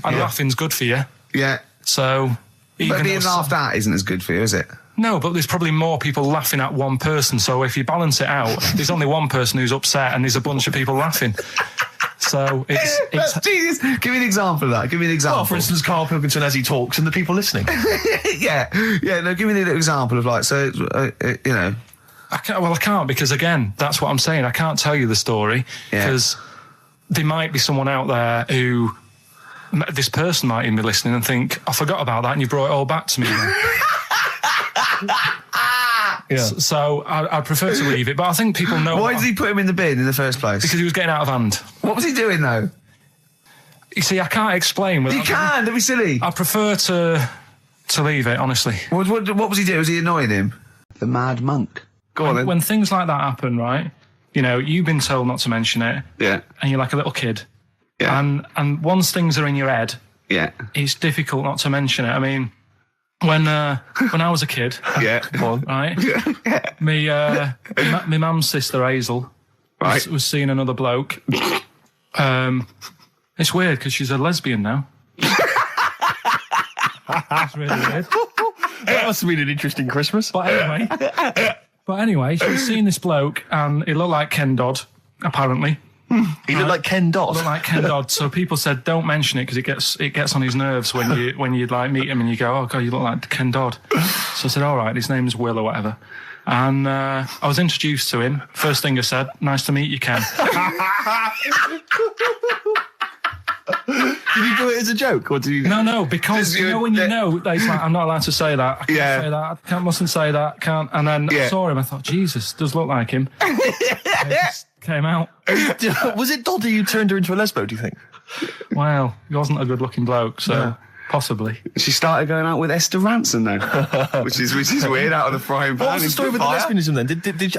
laughing's good for you. Yeah. So, but being laughed at isn't as good for you, is it? No, but there's probably more people laughing at one person. So if you balance it out, there's only one person who's upset and there's a bunch of people laughing. So it's Jesus. Give me an example of that. Give me an example. Well, for instance, Karl Pilkington as he talks and the people listening. Yeah. No, give me an example of I can't because, again, that's what I'm saying. I can't tell you the story because there might be someone out there who, this person might even be listening and think, I forgot about that and you brought it all back to me. So I prefer to leave it, but I think people know. Why did he put him in the bin in the first place? Because he was getting out of hand. What was he doing though? You see, I can't explain. You can. Don't be silly. I prefer to leave it, honestly. What was he doing? Was he annoying him? The mad monk. Go on then. When things like that happen, right? You've been told not to mention it. Yeah. And you're like a little kid. Yeah. And once things are in your head, it's difficult not to mention it. I mean, when I was a kid, right? My mum's sister Hazel, was seeing another bloke. It's weird because she's a lesbian now. That's really weird. That must have been an interesting Christmas. But anyway, she was seeing this bloke, and he looked like Ken Dodd, apparently. He looked like Ken Dodd. Looked like Ken Dodd. So people said, don't mention it because it gets on his nerves when you like meet him and you go, oh God, you look like Ken Dodd. So I said, all right, his name's Will or whatever. And I was introduced to him. First thing I said, nice to meet you, Ken. Did you do it as a joke, or did you? No, because when you know, it's like, I'm not allowed to say that. I can't say that. I mustn't say that. Can't. And then I saw him. I thought, Jesus, does look like him. It just came out. Was it Dodd who turned her into a lesbo? Do you think? Well, he wasn't a good-looking bloke, so possibly. She started going out with Esther Ranson though, which is weird. Out of the frying pan. What was the story with the lesbianism then?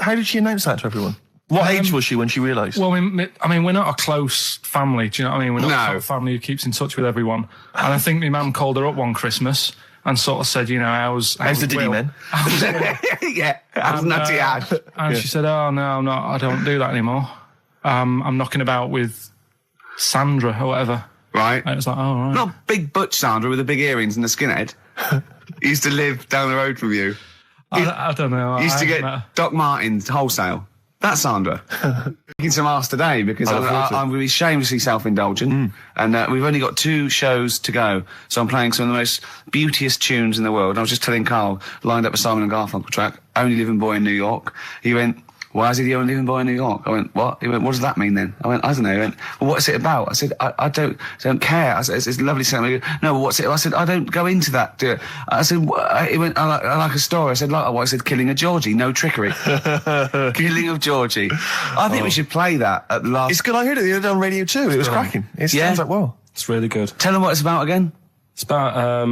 How did she announce that to everyone? What age was she when she realised? Well, I mean, we're not a close family. Do you know what I mean? We're not a family who keeps in touch with everyone. And I think my mum called her up one Christmas and sort of said, how's the Diddy men? How's Nutty Ash? And she said, oh, no, I'm not. I don't do that anymore. I'm knocking about with Sandra or whatever. Right. And it was like, oh, right. Not big butch Sandra with the big earrings and the skinhead. He used to live down the road from you. I don't know. He used to get Doc Martens wholesale. That's Sandra. Making some ass today because I'm going to be shamelessly self-indulgent, and we've only got 2 shows to go, so I'm playing some of the most beauteous tunes in the world. And I was just telling Carl, lined up a Simon and Garfunkel track, Only Living Boy in New York. He went, why is he the only living boy in New York? I went, what? He went, what does that mean then? I went, I don't know. He went, well, what's it about? I said, I don't care. I said, it's a lovely song. He went, no, well, what's it? I said, I don't go into that. I said, he went, I like a story. I said, like what? I said, killing of Georgie, no trickery. Killing of Georgie. I think we should play that at the last. It's good. I heard it the other day on Radio 2. It was cracking. It sounds like, well. It's really good. Tell them what it's about again. It's about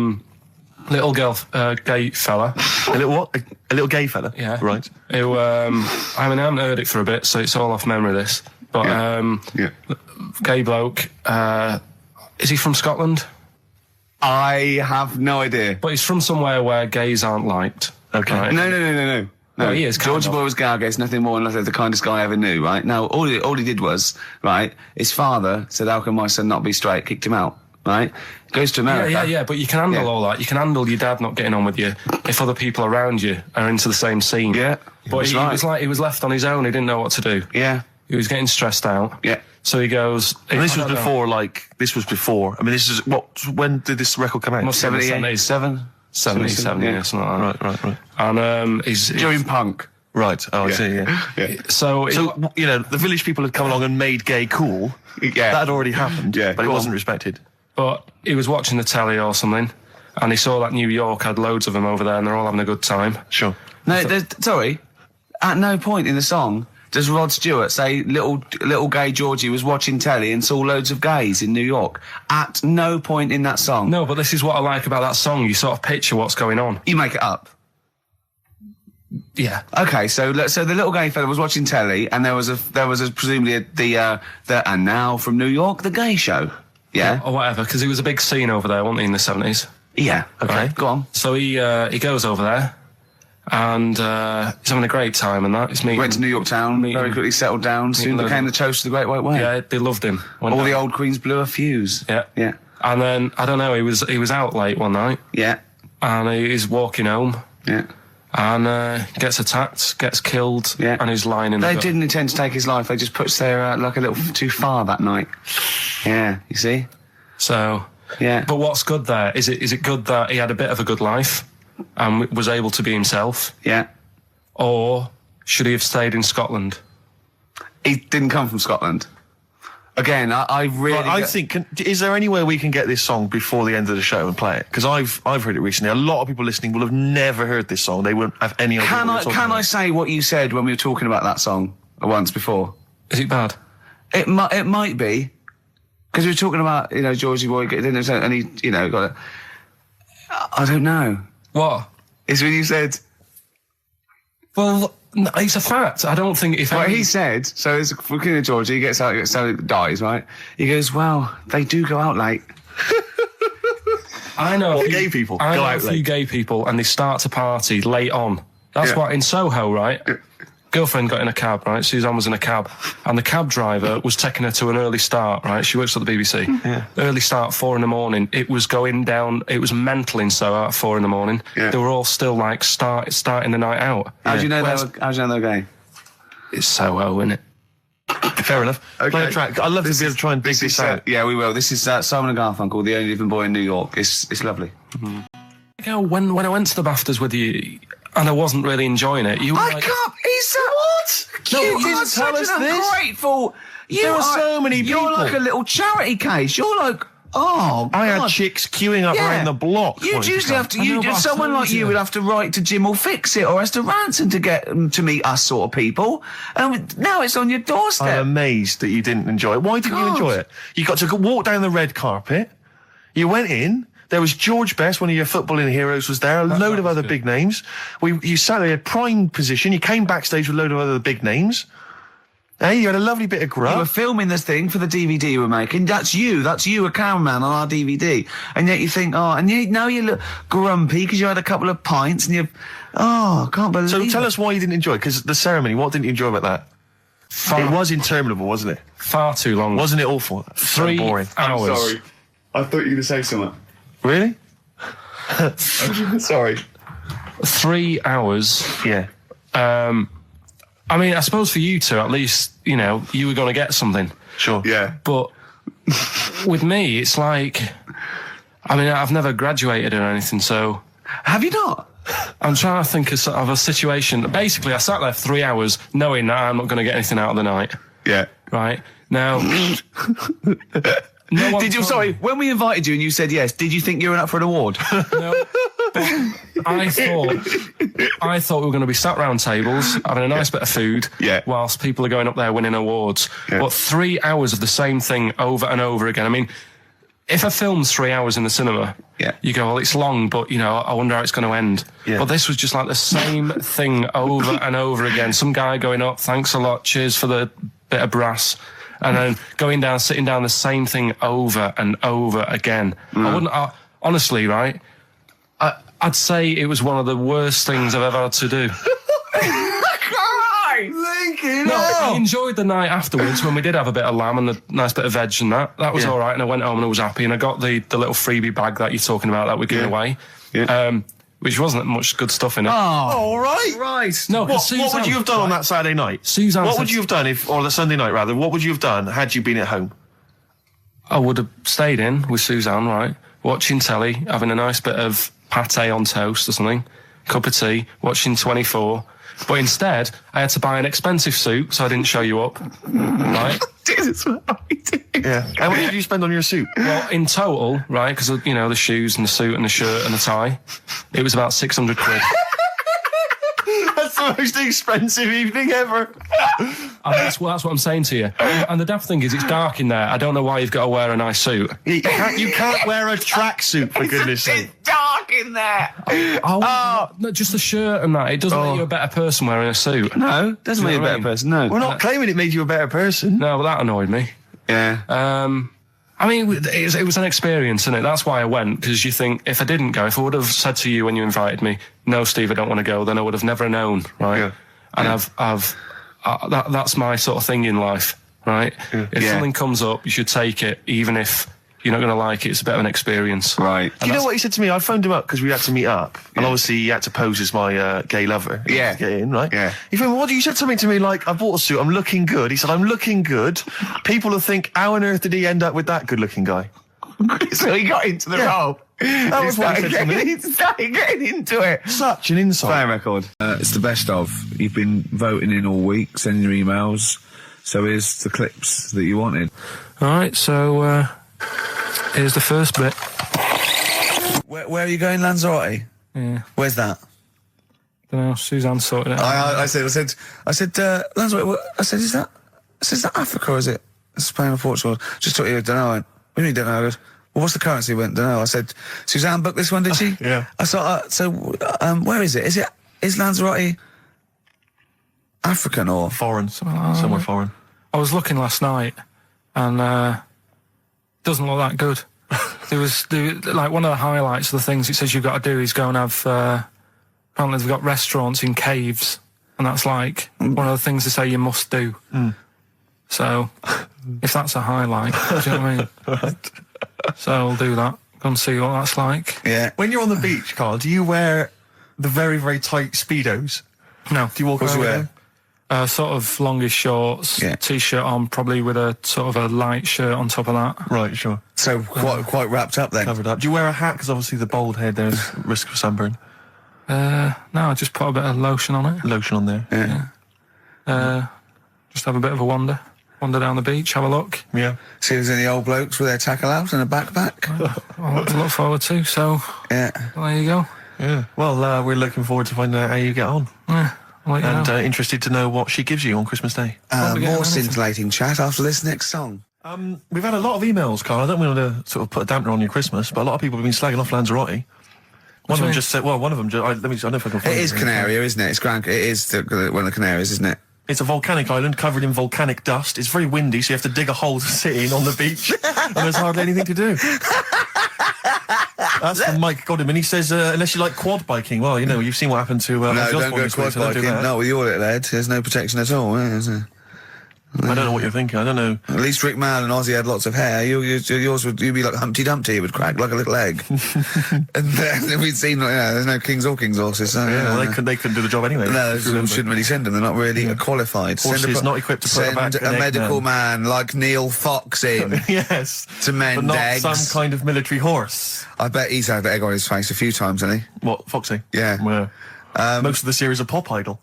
little girl, gay fella. A little what? A little gay fella? Yeah. Right. Who, I haven't heard it for a bit, so it's all off memory, this. But, gay bloke. Is he from Scotland? I have no idea. But he's from somewhere where gays aren't liked. Okay. Right? No. Well, he is, kind George of. Boy was Gargates, nothing more than the kindest guy I ever knew, right? Now, all he did was, right, his father said, how can my son not be straight? Kicked him out, right? Goes to America. Yeah, but you can handle all that. You can handle your dad not getting on with you if other people around you are into the same scene. Yeah. But That's he right. was like, he was left on his own, he didn't know what to do. Yeah. He was getting stressed out. Yeah. So he goes... And this was I don't know. before, I mean, this is, when did this record come out? Must have been the 70s. 77, 77, yeah, something like that. Right. And he's During punk. Right, oh, I see, yeah. so you know, the village people had come along and made gay cool. Yeah. That had already happened, Yeah, but it go wasn't on. respected. but he was watching the telly or something, and he saw that New York had loads of them over there, and they're all having a good time. Sure. No, sorry. At no point in the song does Rod Stewart say little gay Georgie was watching telly and saw loads of gays in New York. At no point in that song. No, but this is what I like about that song. You sort of picture what's going on. You make it up. Yeah. Okay, so the little gay fella was watching telly, and there was presumably the and now from New York, the gay show. Yeah. Or whatever, because it was a big scene over there, wasn't he, in the 70s? Yeah. Okay. Right. Go on. So he goes over there, and he's having a great time and that. He's meeting... Went to New York town, very quickly settled down, soon Meeting became the loads toast of the Great White Way. Yeah, they loved him. Went All down. the old queens blew a fuse. Yeah. Yeah. And then, I don't know, he was out late one night, Yeah. and he's walking home, Yeah. and gets attacked, gets killed, Yeah. and he's lying in the They gut. didn't intend to take his life. They just pushed their luck a little too far that night. Yeah, you see? So, Yeah. but what's good there? Is it good that he had a bit of a good life and was able to be himself, Yeah. or should he have stayed in Scotland? He didn't come from Scotland. Again, I really... Right, I think, is there any way we can get this song before the end of the show and play it? Because I've heard it recently. A lot of people listening will have never heard this song. They won't have any idea. Can what I we're talking can I about. say what you said when we were talking about that song once before? Is it bad? It might be, because we were talking about, you know, Georgie Boy, and he, you know, got a... I don't know. What? It's when you said... Well, no, it's a fact. I don't think if Well, any- he said, so it's looking at Georgie, he gets out, so dies, right? He goes, well, they do go out late. I know What a few- gay people I go know out a few late? gay people, and they start to party late on. That's Yeah. why in Soho, right? Girlfriend got in a cab, right? Suzanne was in a cab, and the cab driver was taking her to an early start, right? She works at the BBC. Yeah. Early start, 4 a.m. It was going down. It was mental in Soho at 4 a.m. Yeah. They were all still like starting the night out. How do you know Whereas- how do you know they're gay? It's Soho, isn't it? Fair enough. Okay. Play a track. I'd love to be able to try and dig this out. Yeah, we will. This is Simon and Garfunkel, The Only Living Boy in New York. It's lovely. You know, when I went to the BAFTAs with you, and I wasn't really enjoying it, you were like, He's what? No, you you are didn't tell such us an this. ungrateful. There are so many You're people. like a little charity case. You're like, oh, I had God. chicks queuing up Yeah. around the block. You'd wanting to usually come. have to. I know, but I Someone told like you you. would have to write to Jim or Fix It or Esther Ranson to get them to meet us sort of people. And now it's on your doorstep. I'm amazed that you didn't enjoy it. Why didn't you God. enjoy it? You got to walk down the red carpet. You went in. There was George Best, one of your footballing heroes, was there. A load of was other good. big names. You sat there, prime position. You came backstage with a load of other big names. Hey, you had a lovely bit of You were grub. filming this thing for the DVD you were making. That's you, a cameraman on our DVD. And yet you think, now you look grumpy because you had a couple of pints and I can't believe So it. tell us why you didn't enjoy it, because the ceremony, what didn't you enjoy about that? It was interminable, wasn't it? far too long. Wasn't it awful? So 3 boring. hours. I thought you were going to say something. Really? Sorry. 3 hours. Yeah. I mean, I suppose for you two, at least, you know, you were going to get something. Sure. Yeah. But with me, it's like, I mean, I've never graduated or anything, so Have you not? I'm trying to think of sort of a situation. Basically, I sat there for 3 hours knowing that I'm not going to get anything out of the night, Yeah. right? Now, no one Did you? told- Sorry. When we invited you and you said yes, did you think you were up for an award? No. I thought we were going to be sat round tables having a nice bit of food, Yeah. whilst people are going up there winning awards. Yeah. But 3 hours of the same thing over and over again. I mean, if a film's 3 hours in the cinema, you go, well, it's long, but, you know, I wonder how it's going to end. Yeah. But this was just like the same thing over and over again. Some guy going up, thanks a lot, cheers for the bit of brass. And then going down, sitting down, the same thing over and over again. Honestly, right, I'd say it was one of the worst things I've ever had to do. I enjoyed the night afterwards when we did have a bit of lamb and a nice bit of veg and that. That was all right, and I went home and I was happy, and I got the little freebie bag that you're talking about that we're giving away, which wasn't much good stuff in it. Oh, all right. Right. No, What would you have done on that Saturday night? Suzanne What said- would you have done or the Sunday night rather? What would you have done had you been at home? I would have stayed in with Suzanne, right, watching telly, having a nice bit of pate on toast or something, cup of tea, watching 24. But instead, I had to buy an expensive suit, so I didn't show you up, right? Jesus, what are we doing? Yeah. How much did you spend on your suit? Well, in total, right, because, you know, the shoes and the suit and the shirt and the tie, it was about 600 quid. That's the most expensive evening ever. And that's what I'm saying to you. And the daft thing is, it's dark in there. I don't know why you've got to wear a nice suit. You can't wear a tracksuit, for goodness sake. It's dark in there. No, just the shirt and that. It doesn't make you a better person wearing a suit. No, doesn't make you a what I better mean? person, no. We're not claiming it made you a better person. No, well, that annoyed me. Yeah. I mean, it was an experience, isn't it? That's why I went, because you think, if I didn't go, if I would have said to you when you invited me, no, Steve, I don't want to go, then I would have never known, right? Yeah. And that's my sort of thing in life, right? Yeah. If something comes up, you should take it, even if you're not going to like it. It's a bit of an experience. Right. Do you know what he said to me? I phoned him up because we had to meet up, and obviously he had to pose as my gay lover. Yeah. To get in, right? Yeah. He said, "What?" You said something to me like, "I bought a suit. I'm looking good." He said, "I'm looking good." People will think, "How on earth did he end up with that good-looking guy?" So he got into the role. That was what he said to me. He started getting into it. Such an insight. Play record. It's the best of. You've been voting in all week, sending your emails. So here's the clips that you wanted. All right, so here's the first bit. Where are you going, Lanzarote? Yeah. Where's that? Don't know, Suzanne sorted it out. I said, Lanzarote. I said, is that Africa or is it Spain or Portugal? Just thought you don't know. I went, what do you mean don't know? I goes, well, what's the currency? He went, don't know. I said, Suzanne booked this one, did she? Yeah. I thought, where is it? Is Lanzarote African or Foreign. Somewhere foreign. I was looking last night, and doesn't look that good. There was like one of the highlights of the things it says you've got to do is go and have. Apparently, they've got restaurants in caves, and that's like one of the things they say you must do. So, if that's a highlight, do you know what I mean? Right. So I'll do that. Go and see what that's like. Yeah. When you're on the beach, Carl, do you wear the very, very tight Speedos? No. Do you walk around with them? Sort of longish shorts, t-shirt on, probably with a sort of a light shirt on top of that. Right, sure. So quite wrapped up then. Covered up. Do you wear a hat? Because obviously the bald head, there's risk of sunburn. No, I just put a bit of lotion on it. Lotion on there. Yeah. Just have a bit of a wander down the beach, have a look. Yeah. See if there's any old blokes with their tackle out and a backpack. A lot to look forward to, so Yeah. well, there you go. Yeah. Well, we're looking forward to finding out how you get on. Yeah, I'll let you And know. Interested to know what she gives you on Christmas Day. Probably get More anything. scintillating chat after this next song. We've had a lot of emails, Carl. I don't want to sort of put a dampener on your Christmas, but a lot of people have been slagging off Lanzarote. One of them just said, well, one of them, I don't know if I can find It is Canaria, isn't it? It's Gran. It is one of the Canaries, isn't it? It's a volcanic island covered in volcanic dust. It's very windy, so you have to dig a hole to sit in on the beach, and there's hardly anything to do. That's from Mike Godham, he says, unless you like quad biking, well, you know, you've seen what happened to No, Ozzy don't Osbourne go this week, quad so don't do biking. that. Not with your little head. There's no protection at all. Is there? I don't know what you're thinking. I don't know. At least Rick Mann and Ozzy had lots of hair. Yours would be like Humpty Dumpty. It would crack like a little egg. And then we'd seen, there's no kings or kings horses. So, Yeah, well, they couldn't do the job anyway. No, if you remember. shouldn't really send them. They're not really qualified. Horses not equipped to put send back an a egg medical man like Neil Fox in Yes. to mend But not eggs. some kind of military horse. I bet he's had egg on his face a few times, hasn't he? What, Foxy? Yeah. Most of the series are Pop Idol.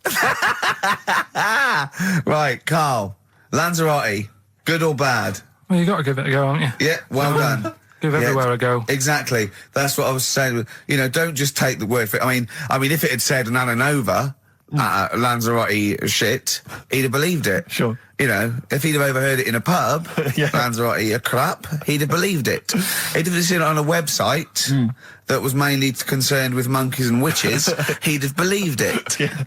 Right, Carl. Lanzarote, good or bad? Well, you got to give it a go, haven't you? Yeah, well done. Give everywhere a go. Exactly. That's what I was saying. Don't just take the word for it. I mean, if it had said an Ananova, Lanzarote shit, he'd have believed it. Sure. You know, if he'd have overheard it in a pub, Yeah. Lanzarote a crap, he'd have believed it. He'd have seen it on a website that was mainly concerned with monkeys and witches, he'd have believed it. Yeah.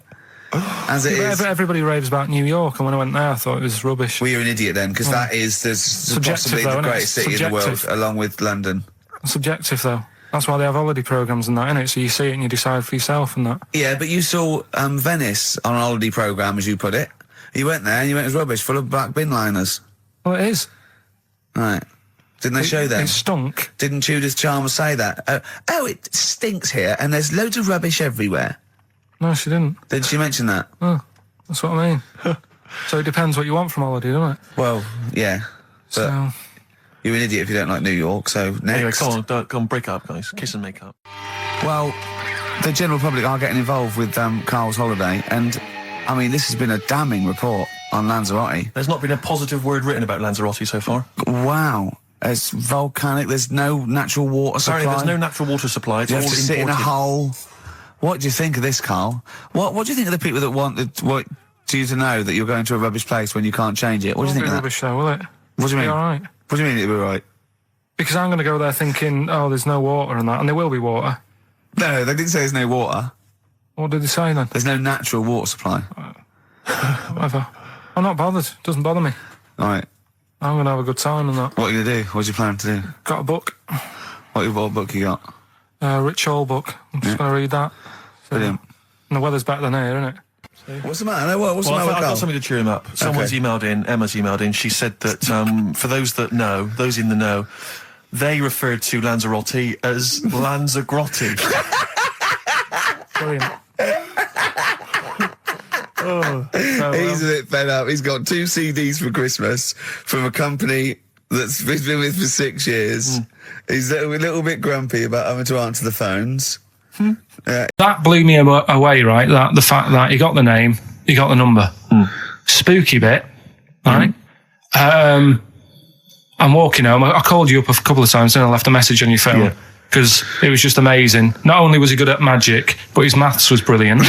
As it is. Everybody raves about New York, and when I went there, I thought it was rubbish. Well, you're an idiot then, because that is possibly though, the isn't it? greatest city in the world, Subjective. along with London. Subjective, though. That's why they have holiday programmes and that, innit? So you see it and you decide for yourself and that. Yeah, but you saw Venice on a holiday programme, as you put it. You went there and you went, it was rubbish, full of black bin liners. Well, it is. Right. Didn't they show them? It stunk. Didn't Judith Chalmers say that? Oh, it stinks here and there's loads of rubbish everywhere. No, she didn't. Did she mention that? Oh, that's what I mean. So it depends what you want from holiday, doesn't it? Well, yeah. But So, you're an idiot if you don't like New York, so next. Anyway, come on, break up, guys. Kiss and make up. Well, the general public are getting involved with Carl's holiday, and I mean, this has been a damning report on Lanzarote. There's not been a positive word written about Lanzarote so far. Wow. It's volcanic, there's no natural water supply. Apparently there's no natural water supply. It's You all have to sit in a imported. hole. What do you think of this, Carl? What do you think of the people that want you to know that you're going to a rubbish place when you can't change it? What do you think of that? rubbish though, will it? What do you mean? Be all right. What do you mean it'll be right? Because I'm going to go there thinking, oh, there's no water and that, and there will be water. No, they didn't say there's no water. What did they say then? There's no natural water supply. Whatever. I'm not bothered. Doesn't bother me. All right. I'm going to have a good time and that. What are you going to do? What's your plan to do? Got a book. What book you got? Rich Hall book. I'm just going to read that. Brilliant. And the weather's better than here, isn't it? What's the matter? What's Well, the matter with I've Carl? got something to cheer him up. Someone's emailed in, Emma's emailed in, she said that for those that know, those in the know, they referred to Lanzarote as Lanzagrotte. Brilliant. He's a bit fed up. He's got 2 CDs for Christmas from a company that's he's been with for 6 years. He's a little bit grumpy about having to answer the phones. That blew me away, right? That the fact that he got the name, he got the number. Spooky bit, right? I'm walking home. I called you up a couple of times and I left a message on your phone because it was just amazing. Not only was he good at magic, but his maths was brilliant.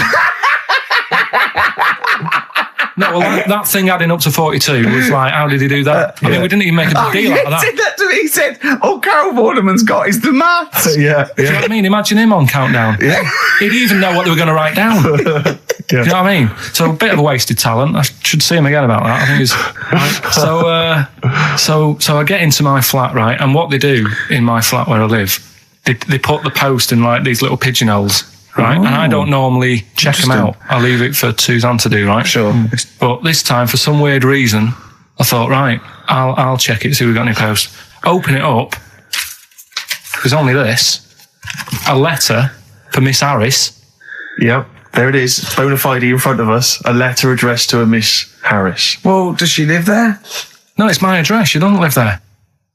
No, well, that thing adding up to 42 was like, how did he do that? I mean, we didn't even make a big deal out of that. He said that to me. He said, "Oh, Carol Vorderman's got is the maths." Do you know what I mean? Imagine him on Countdown. Yeah. He'd even know what they were going to write down. Do you know what I mean? So a bit of a wasted talent. I should see him again about that. I think it's so I get into my flat, right? And what they do in my flat where I live, they put the post in like these little pigeonholes. Right, and I don't normally check them out. I leave it for Suzanne to do, right? Sure. But this time, for some weird reason, I thought, right, I'll check it, see if we've got any posts. Open it up. There's only this. A letter for Miss Harris. Yep, there it is. Bona fide in front of us. A letter addressed to a Miss Harris. Well, does she live there? No, it's my address. She doesn't live there.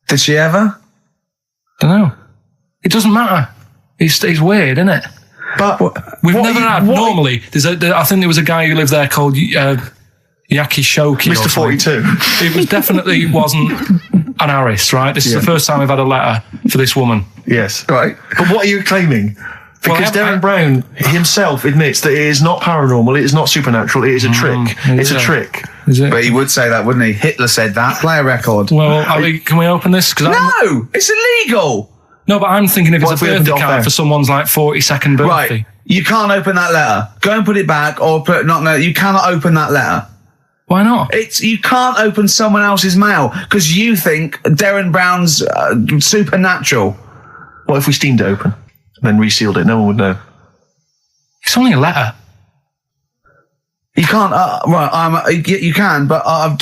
Did she ever? Don't know. It doesn't matter. It's weird, isn't it? But We've never had. Normally, I think there was a guy who lived there called Yaki Shoki. Mr. 42. It was definitely wasn't an Harris, right? This is the first time we've had a letter for this woman. Yes. Right. But what are you claiming? Because Darren Brown himself admits that it is not paranormal, it is not supernatural, it is a trick. It's a trick. Is it? But he would say that, wouldn't he? Hitler said that. Play a record. Well, can we open this? No, it's illegal. No, but I'm thinking if What it's if a we opened birthday it off card air? for someone's like 42nd birthday. Right. You can't open that letter. Go and put it back, or put you cannot open that letter. Why not? You can't open someone else's mail because you think Darren Brown's supernatural. What if we steamed it open and then resealed it? No one would know. It's only a letter. You can't. You can, but I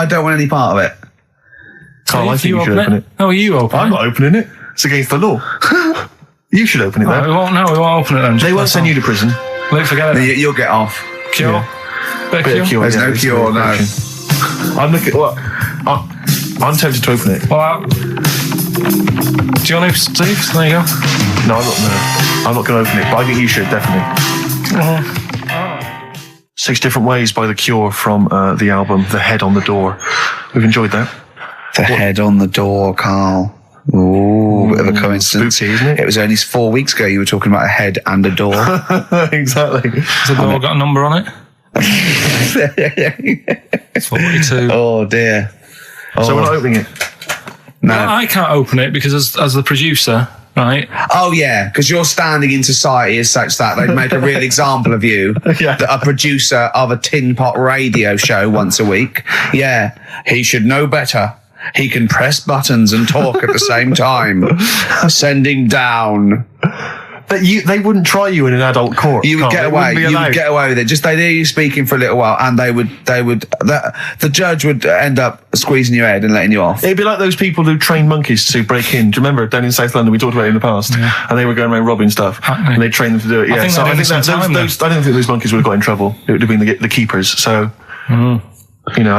don't want any part of it. Carl, I If think you should open it. No, you open I'm it. not opening it. It's against the law. You should open it Right, then. we won't open it then. They won't send you to prison. Forget it. You'll get off. Cure. Yeah. Bit of Bit of cure. cure, There's no it's cure, no. operation. I'm looking. Well, I'm tempted to open it. Well, do you want to, Steve? There you go. No, I'm not going to open it. But I think you should definitely. 6 Different Ways by The Cure from the album The Head on the Door. We've enjoyed that. The head on the door, Carl. Ooh, bit of a coincidence. Spooky, isn't it? It was only 4 weeks ago you were talking about a head and a door. Exactly. Has the door got a number on it? It's 42. Oh, dear. So we're not opening it. No. Well, I can't open it because as the producer, right? Oh, yeah, because your standing in society is such that they'd make a real example of you, Yeah. a producer of a tin pot radio show once a week. Yeah, he should know better. He can press buttons and talk at the same time. Sending down. But they wouldn't try you in an adult court. You would Carl. get They away. wouldn't be You allowed. would get away with it. Just they'd hear you speaking for a little while, and the judge would end up squeezing your head and letting you off. It'd be like those people who train monkeys to break in. Do you remember down in South London? We talked about it in the past, and they were going around robbing stuff, Hackney. and they trained them to do it. Yeah, think so they're I doing think some time those I don't think those monkeys would have got in trouble. It would have been the keepers. So, I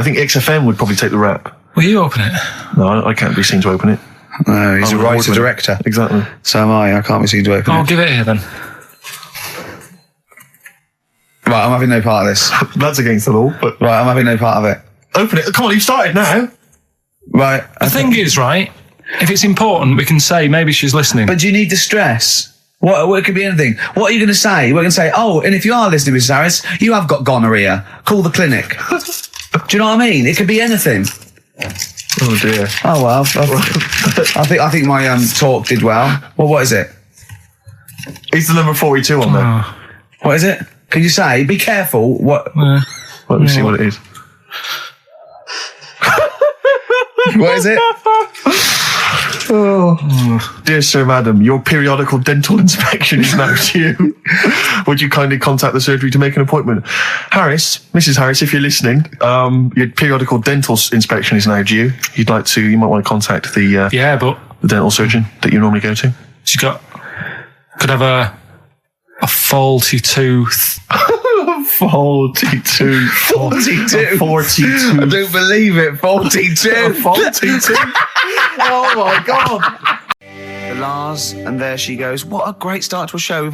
think XFM would probably take the rap. Will you open it? No, I can't be seen to open it. No, he's I'm a an writer award-winner. director. Exactly. So am I. I can't be seen to open I'll it. give it here then. Right, I'm having no part of this. That's against the law, but Right, I'm having no part of it. open it. Come on, you've started now. Right. The thing is, right, if it's important, we can say maybe she's listening. But do you need the stress? What it could be anything. What are you going to say? We're going to say, oh, and if you are listening, Mrs. Harris, you have got gonorrhea. Call the clinic. Do you know what I mean? It could be anything. Oh dear. Oh well, I think my talk did well. Well, what is it? Is the number 42 on there? Oh, What is it? Can you say? Be careful. What? Let me see what it is. What is it? Dear Sir, Madam, your periodical dental inspection is now due. Would you kindly contact the surgery to make an appointment? Harris, Mrs. Harris, if you're listening, your periodical dental inspection is now due. You might want to contact the yeah, but the dental surgeon that you normally go to. she's could have a faulty tooth. 42. 42. 42. I don't believe it. 42. 42. Oh my God. Lars, and there she goes. What a great start to a show.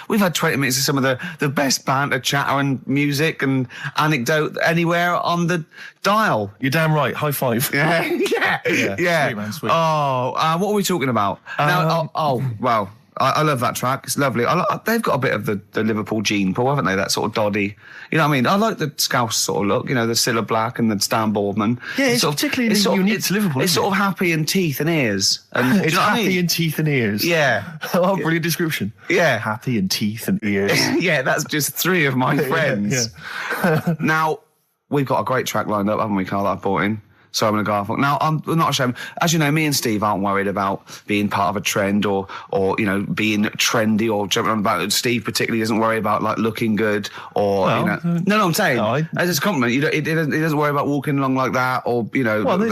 We've had 20 minutes of some of the best banter, chatter, and music and anecdote anywhere on the dial. You're damn right. High five. Yeah. Sweet, man, sweet. Oh, what are we talking about? Well, I love that track. It's lovely. They've got a bit of the Liverpool gene pool, haven't they? That sort of doddy. You know what I mean? I like the Scouse sort of look. You know, the Cilla Black and the Stan Boardman. Yeah, it's particularly unique to Liverpool, It's isn't sort it? of happy in teeth and ears. And, do It's you know what I happy mean? in teeth and ears. Yeah. Oh, brilliant description. Yeah. Happy in teeth and ears. Yeah, that's just three of my friends. Now, we've got a great track lined up, haven't we, Carl, that I brought in? Simon and Garfunkel. Now, I'm not ashamed. As you know, me and Steve aren't worried about being part of a trend or being trendy or jumping on about it. Steve particularly doesn't worry about, like, looking good or, No, I'm saying, as a compliment, he doesn't worry about walking along like that or, Well,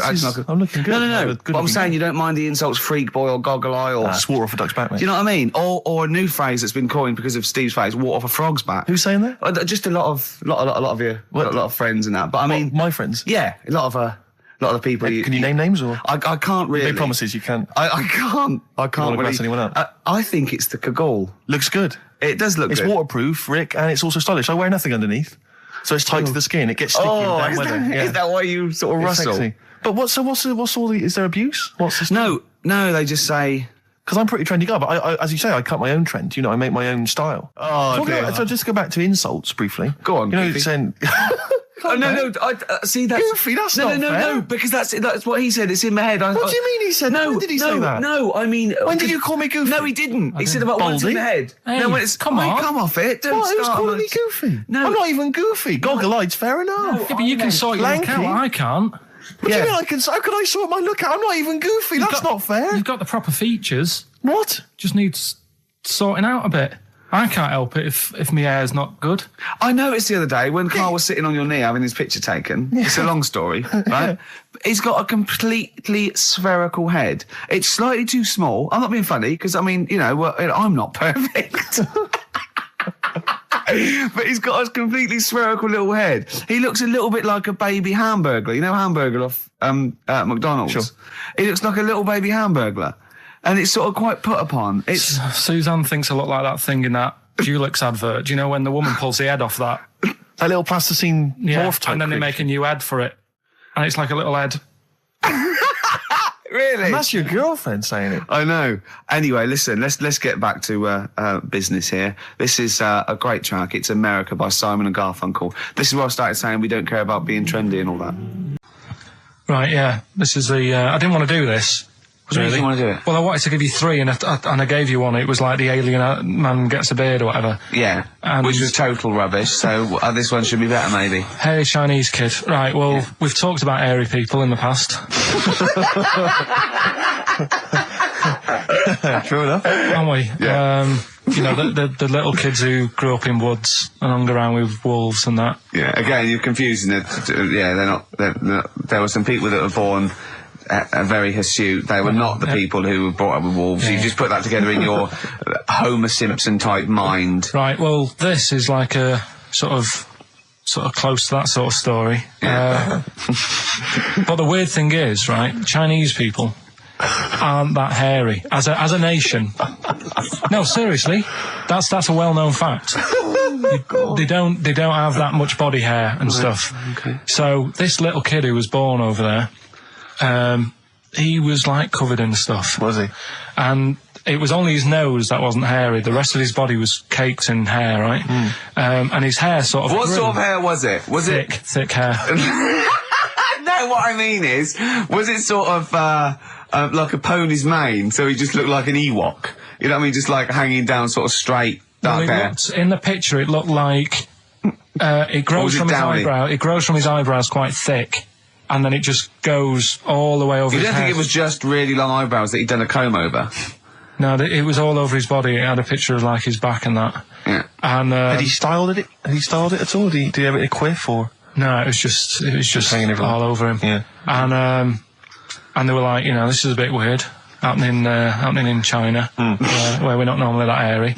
I'm looking good. No. But I'm saying you don't mind the insults freak boy or goggle eye or... swore off a duck's back, mate. Do you know what I mean? Or a new phrase that's been coined because of Steve's face, walk off a frog's back. Who's saying that? Just a lot of you, a lot of friends and that. But I mean, my friends. yeah, a lot of the people. Can you name names or? I can't really. Big promises you can't. I can't. I can't wanna really. mess anyone up? I think it's the Kagol. Looks good. It does look It's good. waterproof, Rick, and it's also stylish. I wear nothing underneath, so it's tight to the skin. It gets sticky in damn weather. Is that why you sort of It's rustle? sexy. But what's all the? Is there abuse? What's this? No, they just say. Because I'm a pretty trendy guy, but I, as you say, I cut my own trend. I make my own style. Oh, dear. So just go back to insults briefly. Go on, Goofy. saying. Oh, no, I see that's... Goofy, that's no, not no, fair. no, because that's what he said. It's in my head. What do you mean he said? No, When did he say that? No, I mean... When did you call me Goofy? No, he didn't. He said about what's in Baldy? the head. Hey, no, when it's... come Mate, on. come off it. Don't Who's start. calling me Goofy? No. I'm not even Goofy. Goggle-eyed's fair enough. Yeah, but you can sort your look lanky. out. I can't. What do you mean I can? How can I sort my look out? I'm not even Goofy. That's not fair. You've got the proper features. What? Just needs sorting out a bit. I can't help it if my hair's not good. I noticed the other day when Carl was sitting on your knee having his picture taken. It's a long story, right? He's got a completely spherical head. It's slightly too small. I'm not being funny because, I mean, I'm not perfect. But he's got a completely spherical little head. He looks a little bit like a baby hamburger. You know Hamburger off McDonald's? Sure. He looks like a little baby hamburger. And it's sort of quite put upon. It's Suzanne thinks I look like that thing in that Dulux advert. Do you know when the woman pulls the head off that? A little plasticine morph type. and then they creature. make a new head for it. And it's like a little head. Really? And that's your girlfriend saying it. I know. Anyway, listen, let's get back to business here. This is a great track. It's America by Simon and Garfunkel. This is where I started saying we don't care about being trendy and all that. Right, yeah. This is the... I didn't want to do this. What do you want to do it? Well, I wanted to give you 3, and I gave you one. It was like the alien man gets a beard or whatever. Yeah, which was total rubbish, so this one should be better, maybe. Hairy Chinese kid. Right, well, we've talked about hairy people in the past. True enough. Haven't we? Yeah. You know, the little kids who grew up in woods and hung around with wolves and that. Yeah, again, you're confusing it. Yeah, they're not... There were some people that were born... very hirsute. They were not the people who were brought up with wolves. Yeah. You just put that together in your Homer Simpson type mind. Right, well, this is like a sort of close to that sort of story. Yeah. But the weird thing is, right, Chinese people aren't that hairy as a nation. No, seriously, that's a well-known fact. They don't have that much body hair and stuff. Okay. So this little kid who was born over there, he was like covered in stuff. Was he? And it was only his nose that wasn't hairy. The rest of his body was caked in hair, right? And his hair sort of... What sort of hair was it? Was thick, thick hair. No, what I mean is, was it sort of like a pony's mane, so he just looked like an Ewok? You know what I mean? Just like hanging down sort of straight, dark hair. In the picture, it looked like... it grows from his eyebrow. It grows from his eyebrows quite thick. And then it just goes all the way over his head. You don't think it was just really long eyebrows that he'd done a comb over? No, it was all over his body. It had a picture of, like, his back and that. Yeah. And, Had he styled it? Had he styled it at all? Did he have it a quiff or? No, it was just hanging all over him. Yeah. And they were like, you know, this is a bit weird, happening in China, where we're not normally that hairy.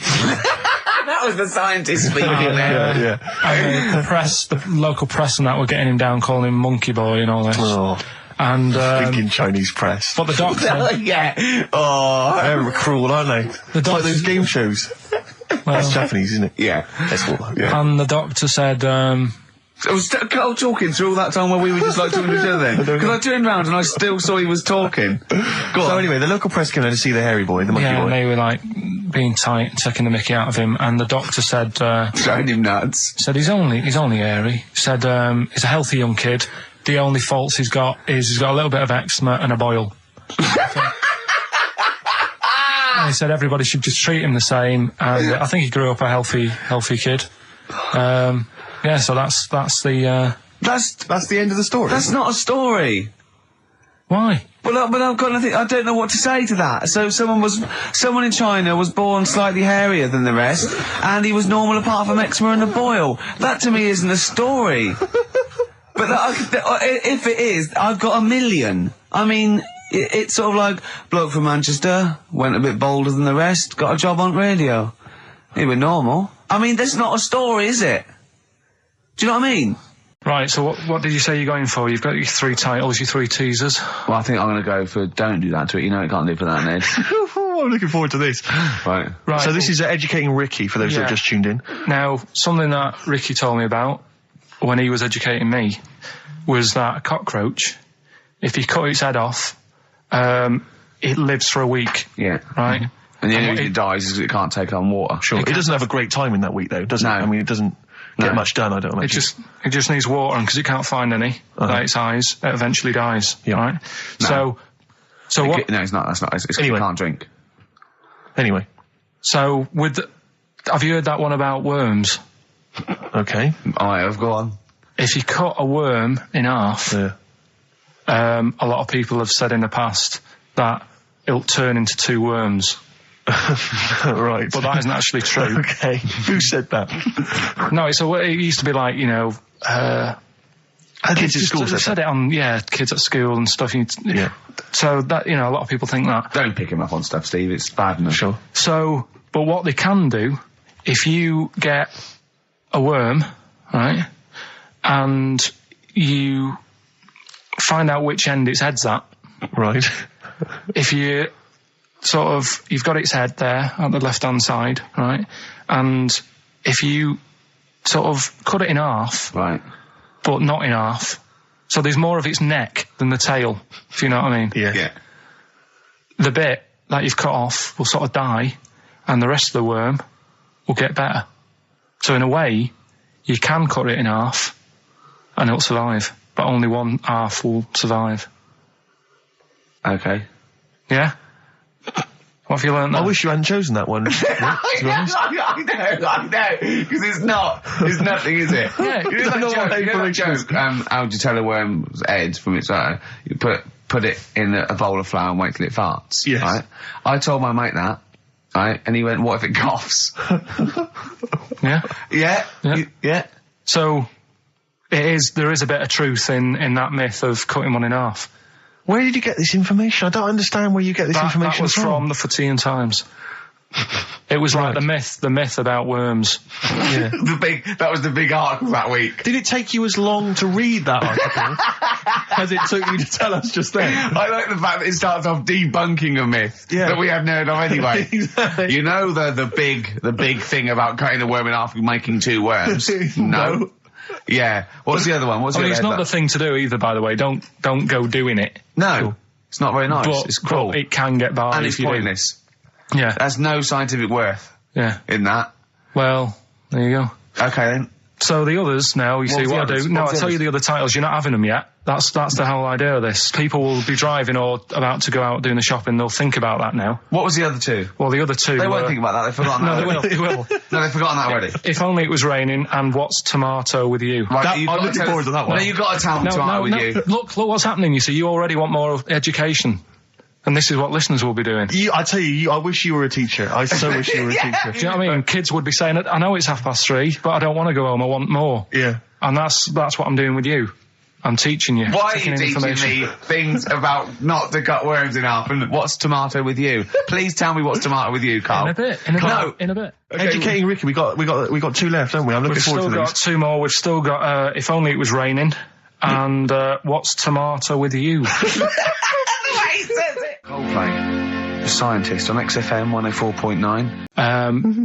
That was the scientist speaking there. Yeah. And the local press and that were getting him down, calling him monkey boy and all this. Oh. And thinking Chinese press. But the doctor... Yeah. Oh. They're cruel, aren't they? It's like those game shows. Well, that's Japanese, isn't it? Yeah. Yeah. And the doctor said... I was talking through all that time while we were just like talking to each other then. Because I turned round and I still saw he was talking. So anyway, the local press came in to see the hairy boy, the monkey boy. And they were like being tight and taking the mickey out of him, and the doctor said... showing him nuts. Said he's only hairy. Said he's a healthy young kid. The only faults he's got is he's got a little bit of eczema and a boil. And he said everybody should just treat him the same, and I think he grew up a healthy kid. Yeah, so that's the... That's the end of the story. That's not a story. Why? But I've got nothing. I don't know what to say to that. So someone in China was born slightly hairier than the rest, and he was normal apart from eczema and a boil. That to me isn't a story. But if it is, I've got a million. I mean, it's sort of like bloke from Manchester went a bit bolder than the rest, got a job on radio. He was normal. I mean, that's not a story, is it? Do you know what I mean? Right, so what did you say you're going for? You've got your 3 titles, your 3 teasers. Well, I think I'm going to go for Don't Do That to It. You know it can't live for that, Ned. I'm looking forward to this. Right. So this is Educating Ricky, for those that have just tuned in. Now, something that Ricky told me about when he was educating me was that a cockroach, if you cut its head off, it lives for a week. Yeah. Right? And the only reason it dies is because it can't take on water. Sure. It doesn't have a great time in that week, though, does it? I mean, it doesn't get much done, I don't imagine. It just needs water, and because it can't find any, like its eyes, it eventually dies. Yeah. Right? No. So what? No, it's not. That's not. It's anyway. You can't drink. Anyway. So have you heard that one about worms? Okay. I have. Go on. If you cut a worm in half, a lot of people have said in the past that it'll turn into 2 worms. Right. But that isn't actually true. Okay. Who said that? No, it used to be like, you know... kids at school said it on, kids at school and stuff. So that, you know, a lot of people think that. Don't pick him up on stuff, Steve. It's bad enough. Sure. So, but what they can do, if you get a worm, right, and you find out which end its head's at. Right. If you you've got its head there at the left-hand side, right, and if you sort of cut it in half. Right. But not in half. So there's more of its neck than the tail, if you know what I mean. Yeah. the bit that you've cut off will sort of die, and the rest of the worm will get better. So in a way, you can cut it in half, and it'll survive, but only one half will survive. Okay. Yeah? What have you learned there? I wish you hadn't chosen that one. I know, because it's not. There's nothing, is it? Yeah, you know that joke, how do you tell a worm's head from its eye? You put it in a bowl of flour and wait till it farts. Yes. Right? I told my mate that, right? And he went, what if it coughs? Yeah? Yeah? Yeah. So, there is a bit of truth in that myth of cutting one in half. Where did you get this information? I don't understand where you get this information That was from the Fortean Times. It was like the myth about worms. Yeah. That was the big article that week. Did it take you as long to read that article as it took you to tell us just then? I like the fact that it starts off debunking a myth that we hadn't heard of anyway. Exactly. You know the big thing about cutting a worm in half and making two worms? No. Yeah. What's the other one? It's not the thing to do either, by the way. Don't go doing it. No. It's not very nice. But, it's cruel. But it can get by and if it's you pointless. do. Yeah. There's no scientific worth in that. Well, there you go. Okay then. So the others now, you see what I do. No, I tell you the other titles. You're not having them yet. That's the whole idea of this. People will be driving or about to go out doing the shopping. They'll think about that now. What was the other two? Well, the other two. They won't think about that. They've forgotten that. No, they will. No, they've forgotten that already. If only it was raining and what's tomato with you. Right, I'm looking forward to that one. No, you've got to tell them tomato with you. Look what's happening. You see, you already want more education. And this is what listeners will be doing. I tell you, I wish you were a teacher. I so wish you were a teacher. Do you know what I mean? Kids would be saying, I know it's 3:30, but I don't want to go home. I want more. Yeah. And that's what I'm doing with you. I'm teaching you. Why are you teaching me things about not to cut worms in half and what's tomato with you? Please tell me what's tomato with you, Carl. In a bit. Okay. Educating Ricky, we got two left, haven't we? I'm looking forward to these. We've still got two more. We've still got If Only It Was Raining and What's Tomato With You. Coldplay, the scientist on XFM 104.9.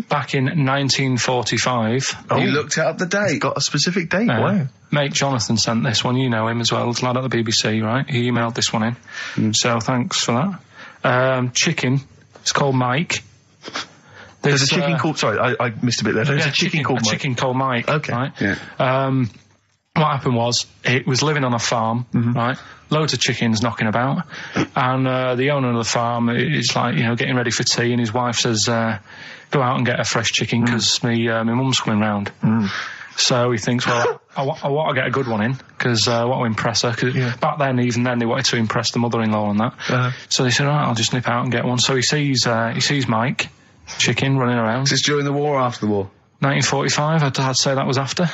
Back in 1945. You looked it up the date. It's got a specific date. Wow. Mate Jonathan sent this one. You know him as well. It's a lad at the BBC, right? He emailed this one in. So thanks for that. Chicken. It's called Mike. There's a chicken called... Sorry, I missed a bit there. There's a chicken called Mike. A chicken called Mike. Okay. Right? Yeah. What happened was, it was living on a farm, right? Loads of chickens knocking about. And the owner of the farm is like, getting ready for tea, and his wife says, go out and get a fresh chicken, because my mum's coming round. So he thinks, well, I want to get a good one in, because I want to impress her. Cause back then, even then, they wanted to impress the mother-in-law and that. So they said, all right, I'll just nip out and get one. So he sees Mike, chicken, running around. Is this during the war or after the war? 1945, I'd say that was after.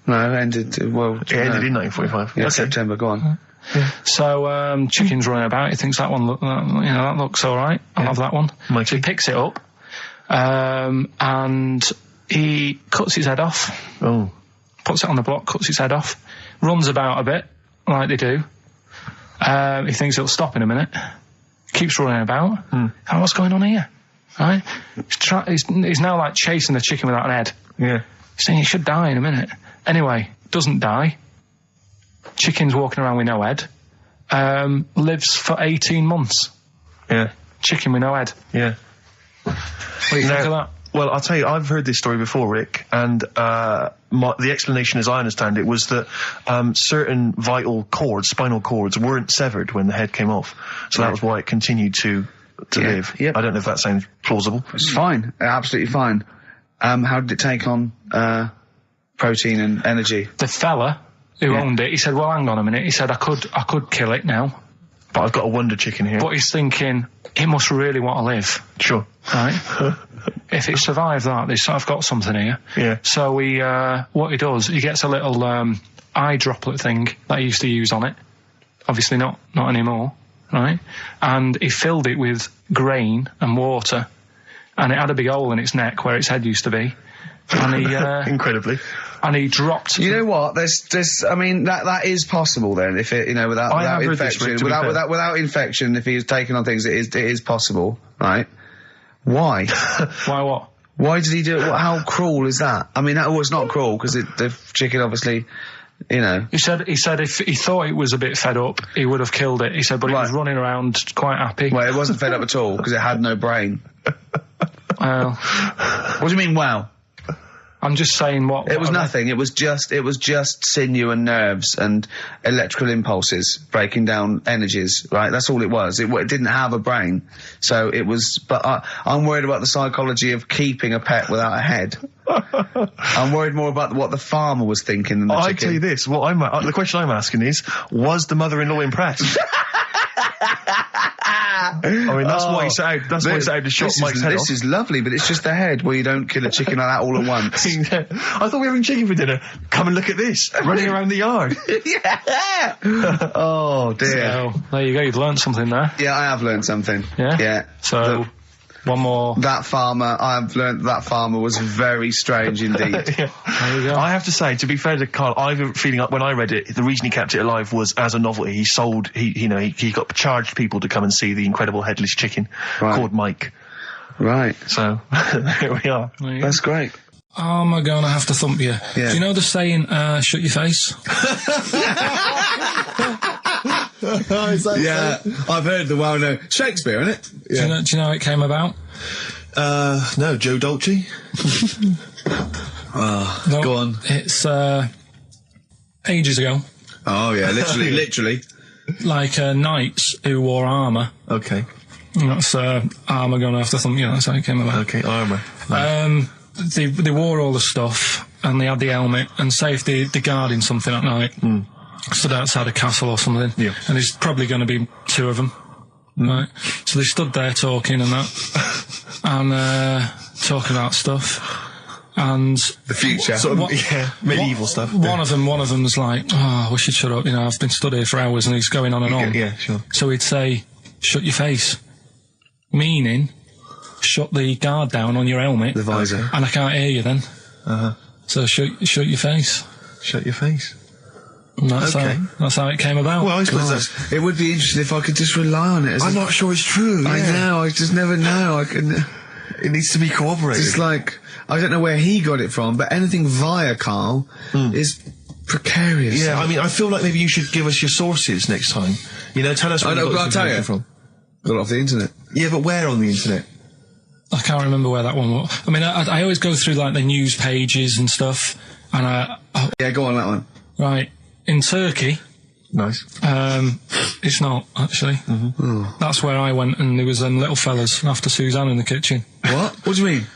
No, it ended, It ended in 1945. Yeah, Okay. September, go on. So, chicken's running about. He thinks that one, that looks all right. I'll have that one. Mikey. So he picks it up, and he cuts its head off. Oh. Puts it on the block, cuts its head off, runs about a bit, like they do. He thinks it'll stop in a minute. Keeps running about. And what's going on here? Right? He's now like chasing the chicken without an head. Yeah. He's saying he should die in a minute. Anyway, doesn't die. Chicken's walking around with no head. Lives for 18 months. Yeah. Chicken with no head. Yeah. What do you think of that? Well, I'll tell you, I've heard this story before, Rick, and the explanation, as I understand it, was that certain vital cords, spinal cords, weren't severed when the head came off. So that was why it continued to live. Yep. I don't know if that sounds plausible. It's fine. Absolutely fine. How did it take on protein and energy? The fella who owned it, he said, well, hang on a minute. He said, I could kill it now. But I've got a wonder chicken here. But he's thinking, it must really want to live. Sure. Right? If it survived that, I've got something here. Yeah. So what he does, he gets a little eye droplet thing that he used to use on it. Obviously not anymore, right? And he filled it with grain and water, and it had a big hole in its neck where its head used to be. And he incredibly. And he dropped. You know what? There's. I mean, that is possible. Then, if it, without infection, without infection, if he was taking on things, it is possible, right? Why? Why what? Why did he do it? How cruel is that? I mean, it's not cruel because the chicken obviously You know. He said if he thought it was a bit fed up, he would have killed it. He said, but it was running around quite happy. Well, it wasn't fed up at all because it had no brain. Well, What do you mean, wow? I'm just saying what... It was nothing. It was just sinew and nerves and electrical impulses breaking down energies, right? That's all it was. It didn't have a brain. So it was... But I'm worried about the psychology of keeping a pet without a head. I'm worried more about what the farmer was thinking than the chicken. I tell you this, the question I'm asking is, was the mother-in-law impressed? I mean, that's why he's out. That's why he's out to shot Mike's head off. This is lovely, but it's just the head where you don't kill a chicken like that all at once. I thought we were having chicken for dinner. Come and look at this, running around the yard. Yeah. Oh dear. So, there you go. You've learned something there. Yeah, I have learned something. Yeah. Yeah. So. One more. That farmer, I've learned that farmer was very strange indeed. Yeah. There you go. I have to say, to be fair to Carl, I have a feeling like when I read it, the reason he kept it alive was as a novelty. He got charged people to come and see the incredible headless chicken called Mike. Right. So, here we are. That's great. Oh, am I going to have to thump you? Yeah. Do you know the saying, shut your face? Yeah, I've heard the well-known Shakespeare, innit? Yeah. Do you know how it came about? No, Joe Dolce. No, Go on. It's, ages ago. Oh yeah, literally. Like, knights who wore armour. Okay. That's, armour going to have to thump you. That's how it came about. Okay, armour. They wore all the stuff, and they had the helmet, and say if they're guarding something at night, stood outside a castle or something, Yeah. and there's probably going to be two of them, right? So they stood there talking and that, and talking about stuff, and The future. medieval stuff. one of them's like, oh, we should shut up, you know, I've been stood here for hours, and he's going on and on. Yeah, sure. So he'd say, shut your face, meaning shut the guard down on your helmet, The visor. and I can't hear you then. So shut your face. Shut your face. And that's how it came about. Well, I suppose that's... It would be interesting if I could just rely on it. I'm not sure it's true. I yeah. know. I just never know. I can. It needs to be corroborated. It's like I don't know where he got it from, but anything via Carl is precarious. Yeah, I mean, I feel like maybe you should give us your sources next time. You know, tell us where you got this information from. Got it off the internet. Yeah, but where on the internet? I can't remember where that one was. I mean, I always go through like the news pages and stuff, and Yeah, go on that one. right, in Turkey, Nice. it's not, actually. That's where I went, and there was them little fellas after Suzanne in the kitchen. What? What do you mean?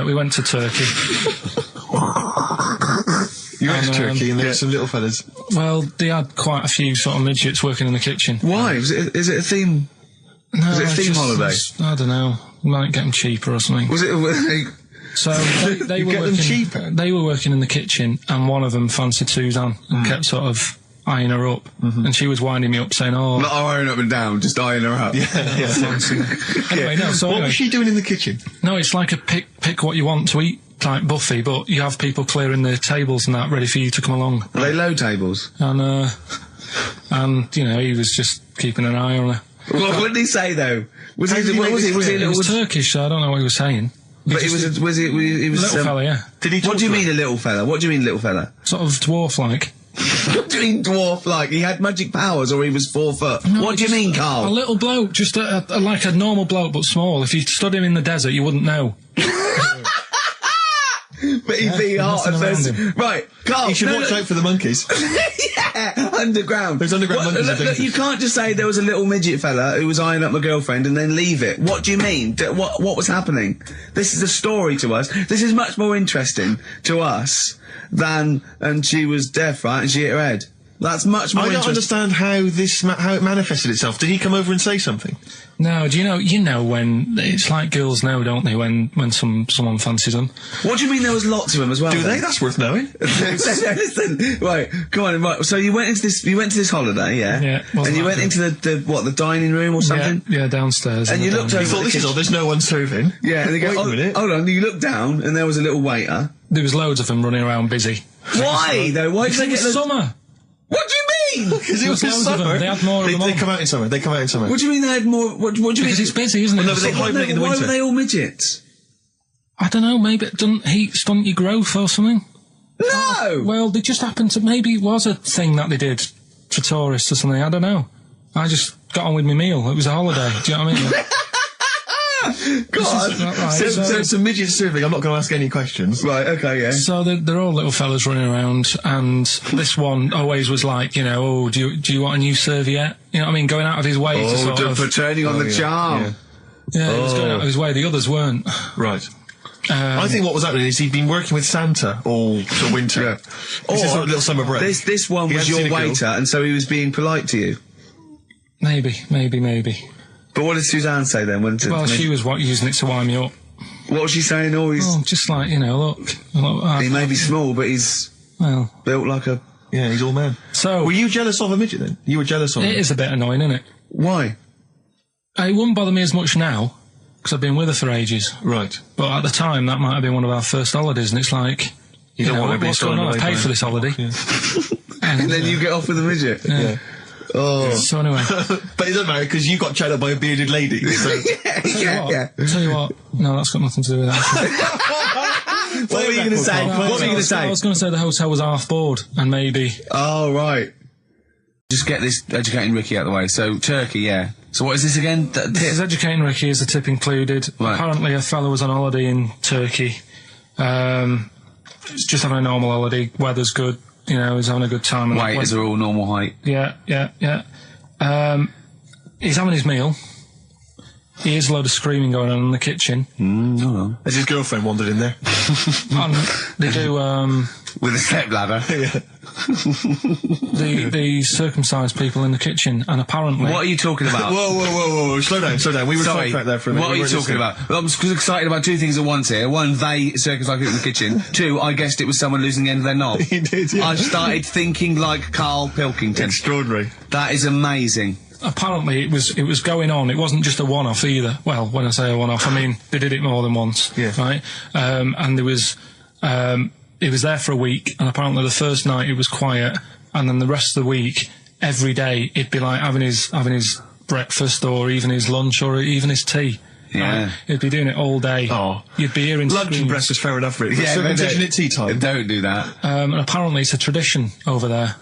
We went to Turkey. You went to And, Turkey and there were some little fellas. Well, they had quite a few sort of midgets working in the kitchen. Why? Is it a theme? No, Was it a it's theme just- holiday? I don't know. Might get them cheaper or something. Was it? So they were get them working, cheaper? They were working in the kitchen, and one of them fancied Suzanne and kept sort of eyeing her up, and she was winding me up saying, "Oh, Not iron up and down, just eyeing her up. Yeah. anyway, no." So What anyway, was she doing in the kitchen? no, it's like a pick what you want to eat type buffet, but you have people clearing the tables and that ready for you to come along, Are they low tables? and you know, he was just keeping an eye on her. What did he say though? Was he? What was he? Was he? It was Turkish, so I don't know what he was saying. But he was. Was he? He was. Little fella, yeah, Did he talk What do you to mean her? a little fella? What do you mean little fella? sort of dwarf-like. What do you mean dwarf like? He had magic powers or he was 4 foot? What do you mean, A Carl? little bloke, just like a normal bloke, but small. If you stood him in the desert, you wouldn't know. But he'd be hot nothing at around first. him. Right, Carl. You should watch out for the monkeys. Yeah, underground. Those underground monkeys are dangerous. You can't just say there was a little midget fella who was eyeing up my girlfriend and then leave it. What do you mean? What was happening? This is a story to us. This is much more interesting to us than, and she was deaf, right, and she hit her head. That's much more I don't interesting. understand how it manifested itself. Did he come over and say something? No, do you know when it's like girls know, don't they? When someone fancies them. What do you mean there was lots of them as well? Do then? they? That's worth knowing. Listen, right, come on, right. So you went into this holiday, yeah? Yeah, wasn't And you that went good? into the dining room or something? Yeah, downstairs. And in you the looked dining over- room. Thought this is all. There's no one serving. Yeah, and they go, Wait a oh, minute. hold on, you looked down and there was a little waiter. There was loads of them running around busy. Why, though? Why did Because they it get was the... summer. What do you mean? Because it was There's in loads of them. summer. They had more of them They on. come out in summer. They come out in summer. What do you mean they had more... What do you Because mean? it's busy, isn't it? no, but they So- hibernate in the Why winter. were they all midgets? I don't know, maybe it doesn't heat stunt your growth or something. No! Well, they just happened to... Maybe it was a thing that they did for tourists or something. I don't know. I just got on with my meal. It was a holiday. Do you know what I mean? God. Right, So it's a midget surfing. I'm not going to ask any questions. Right, okay, yeah. So they're all little fellas running around, and this one always was like, you know, oh, do you want a new serviette? You know what I mean? Going out of his way to sort of... for turning on the charm. Yeah. Yeah, he was going out of his way. The others weren't. Right. I think what was happening is he'd been working with Santa all the winter. Yeah. This is like a little summer break. This one He was hadn't your seen a girl. waiter, and so he was being polite to you. Maybe. But what did Suzanne say then? Well, she was using it to wind me up. What was she saying? Oh, Just like, you know, look he may be small, but he's well, built like a... Yeah, he's all man. so Were you jealous of a midget then? You were jealous of him? it is a bit annoying, isn't it? Why? It wouldn't bother me as much now, because I've been with her for ages. Right. But at the time, that might have been one of our first holidays, and it's like, you don't know, want to be what's going thrown on? I away paid by for it. this holiday. Yeah. And then you get off with a midget. Yeah. Oh. So anyway, But it doesn't matter because you got chatted up by a bearded lady. So. tell you what, no, that's got nothing to do with that. What were you going to say? What were you going to say? I was going to say the hotel was half board, and maybe Oh, right. Just get this educating Ricky out of the way. So, Turkey, yeah. So what is this again? It's educating Ricky, is the tip included. Right. Apparently a fella was on holiday in Turkey. It's just having a normal holiday, weather's good, you know, he's having a good time. Waiters are all normal height. Yeah. He's having his meal. He hears a load of screaming going on in the kitchen. No. As his girlfriend wandered in there. And they do, With a stepladder. the circumcised people in the kitchen, and apparently... What are you talking about? Whoa. Slow down. We were sidetracked there for a minute. What are you talking about? Well, I'm excited about two things at once here. One, they circumcised people in the kitchen. Two, I guessed it was someone losing the end of their knob. He did, yeah. I started thinking like Karl Pilkington. Extraordinary. That is amazing. Apparently it was going on. It wasn't just a one-off either. Well, when I say a one-off, I mean they did it more than once. Yeah. Right. And there was it was there for a week, and apparently the first night it was quiet, and then the rest of the week, every day it'd be like having his breakfast, or even his lunch, or even his tea. Yeah. Right? He'd be doing it all day. Oh. You'd be hearing Lunch and screams. breakfast, fair enough, really. Yeah, But but circumcision at tea time. Don't do that. And apparently it's a tradition over there.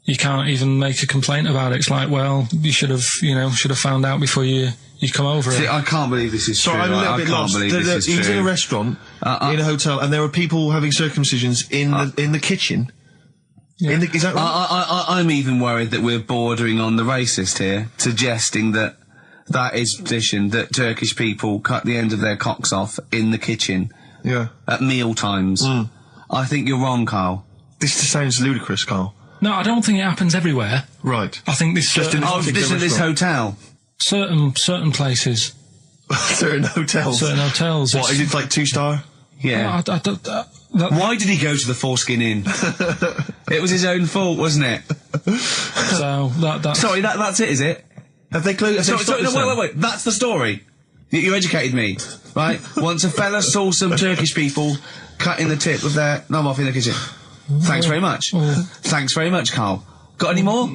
You can't even make a complaint about it. It's like, well, you should have found out before you come over. See, I can't believe this is true. Sorry, I'm a little I bit can't lost. believe this is He was in a true. restaurant, in a hotel, and there were people having circumcisions in the kitchen. Yeah. Is that right? I'm even worried that we're bordering on the racist here, suggesting that is tradition, that Turkish people cut the end of their cocks off in the kitchen Yeah. at meal times. I think you're wrong, Karl. This just sounds ludicrous, Carl. No, I don't think it happens everywhere. Right. I think this Just in Oh, this is this hotel. certain places, Certain hotels. certain hotels. What, is it like 2-star? Yeah. Why did he go to the Foreskin Inn? It was his own fault, wasn't it? So that's Sorry, that's it, is it? Have they closed? Sorry, no, wait. That's the story. You educated me, right? Once a fella saw some Turkish people cutting the tip of their knob off in the kitchen. Thanks very much. Thanks very much, Karl. Got any more?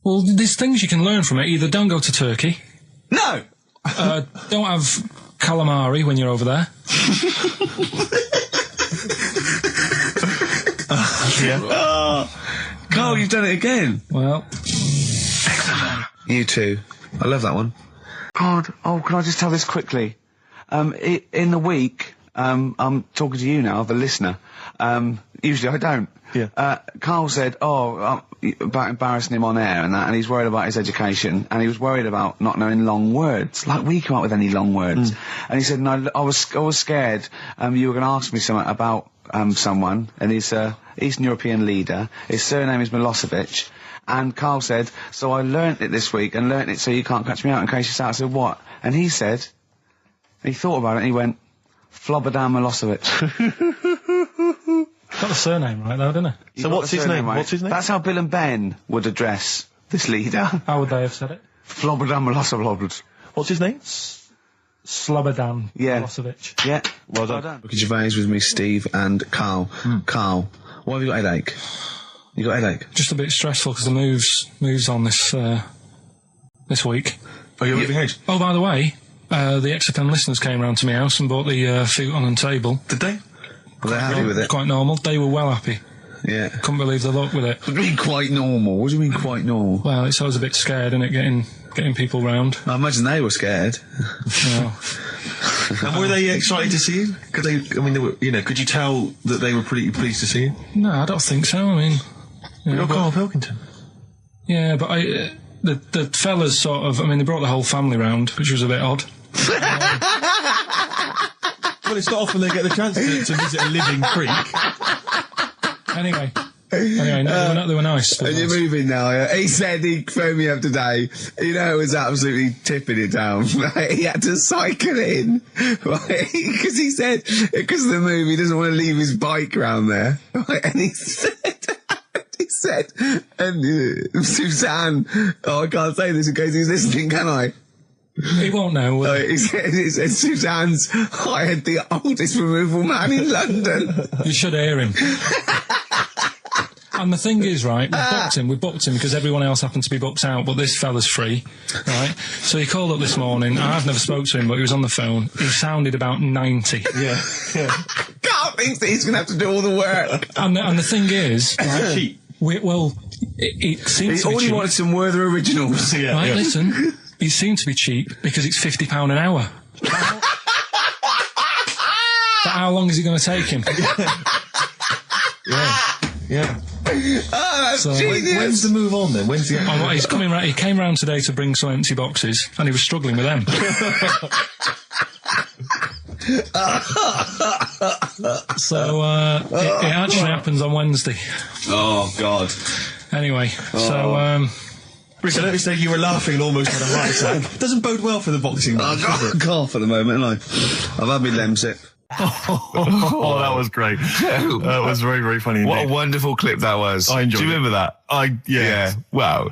Well, there's things you can learn from it. Either don't go to Turkey, No! don't have calamari when you're over there. Karl, you've done it again. Well, You too. I love that one. God, can I just tell this quickly? In the week, I'm talking to you now, the listener. Usually I don't. Yeah. Karl said, about embarrassing him on air and that, and he's worried about his education, and he was worried about not knowing long words. Like, we come up with any long words. And he said, no, I was scared, you were going to ask me something about, someone, and he's a Eastern European leader. His surname is Milosevic. And Karl said, so I learnt it this week, and learnt it so you can't catch me out in case you start. I said, what? And he said, he thought about it, and he went, Flobodan Milosevic. got the surname right though, didn't he? So what's his name? Right? What's his name? That's how Bill and Ben would address this leader. How would they have said it? Flobodan Milosevic. What's his name? Slobodan Yeah. Milosevic. Yeah. Well done. Look at Gervais with me, Steve and Karl. Karl, why have you got a headache? You got a headache? Just a bit stressful because the moves on this week. Are you moving house? Oh, by the way, the XFM listeners came round to my house and bought the futon and table. Did they? Were they happy with it? Quite normal. They were well happy. Yeah. Couldn't believe the luck with it. What do you mean quite normal? What do you mean quite normal? Well, it's always a bit scared, isn't it, getting people round. I imagine they were scared. No. And were they excited to see you? Could they? I mean, they were, could you tell that they were pretty pleased to see you? No, I don't think so. I mean, You're Karl Pilkington. yeah, but the fellas sort of, I mean, they brought the whole family round, which was a bit odd. Well, it's not often they get the chance to visit a living creek. Anyway, no, they were nice. And you're moving now, yeah? He said he phoned me up today. It was absolutely tipping it down. Right? He had to cycle in. Right? Because he said, because of the move, he doesn't want to leave his bike round there. Right? And he said, and Suzanne, I can't say this in case he's listening, can I? He won't know. He said Suzanne's hired the oldest removal man in London. You should hear him. And the thing is, right, we booked him because everyone else happened to be booked out, but this fella's free, right? So he called up this morning. I've never spoke to him, but he was on the phone. He sounded about 90. Yeah. Carl thinks that he's going to have to do all the work. And the thing is, right, Cheap. it seems to be All he cheap. wanted some Werther originals. Yeah. Right, Yeah. listen, it seemed to be cheap because it's £50 an hour. But how long is it going to take him? Yeah. Oh, that's So, genius. When's the move on then? When's the? Oh, he's coming round. He came round today to bring some empty boxes, and he was struggling with them. So it actually happens on Wednesday. Oh, God. Anyway, so Rick, I noticed that you were laughing and almost had a heart attack. Doesn't bode well for the boxing match, does it? Cough at the moment, and I've had my Lemsip. Oh, that was great. That was very, very funny. What a indeed. wonderful clip that was. I enjoyed Do you it. remember that? Yeah. Wow.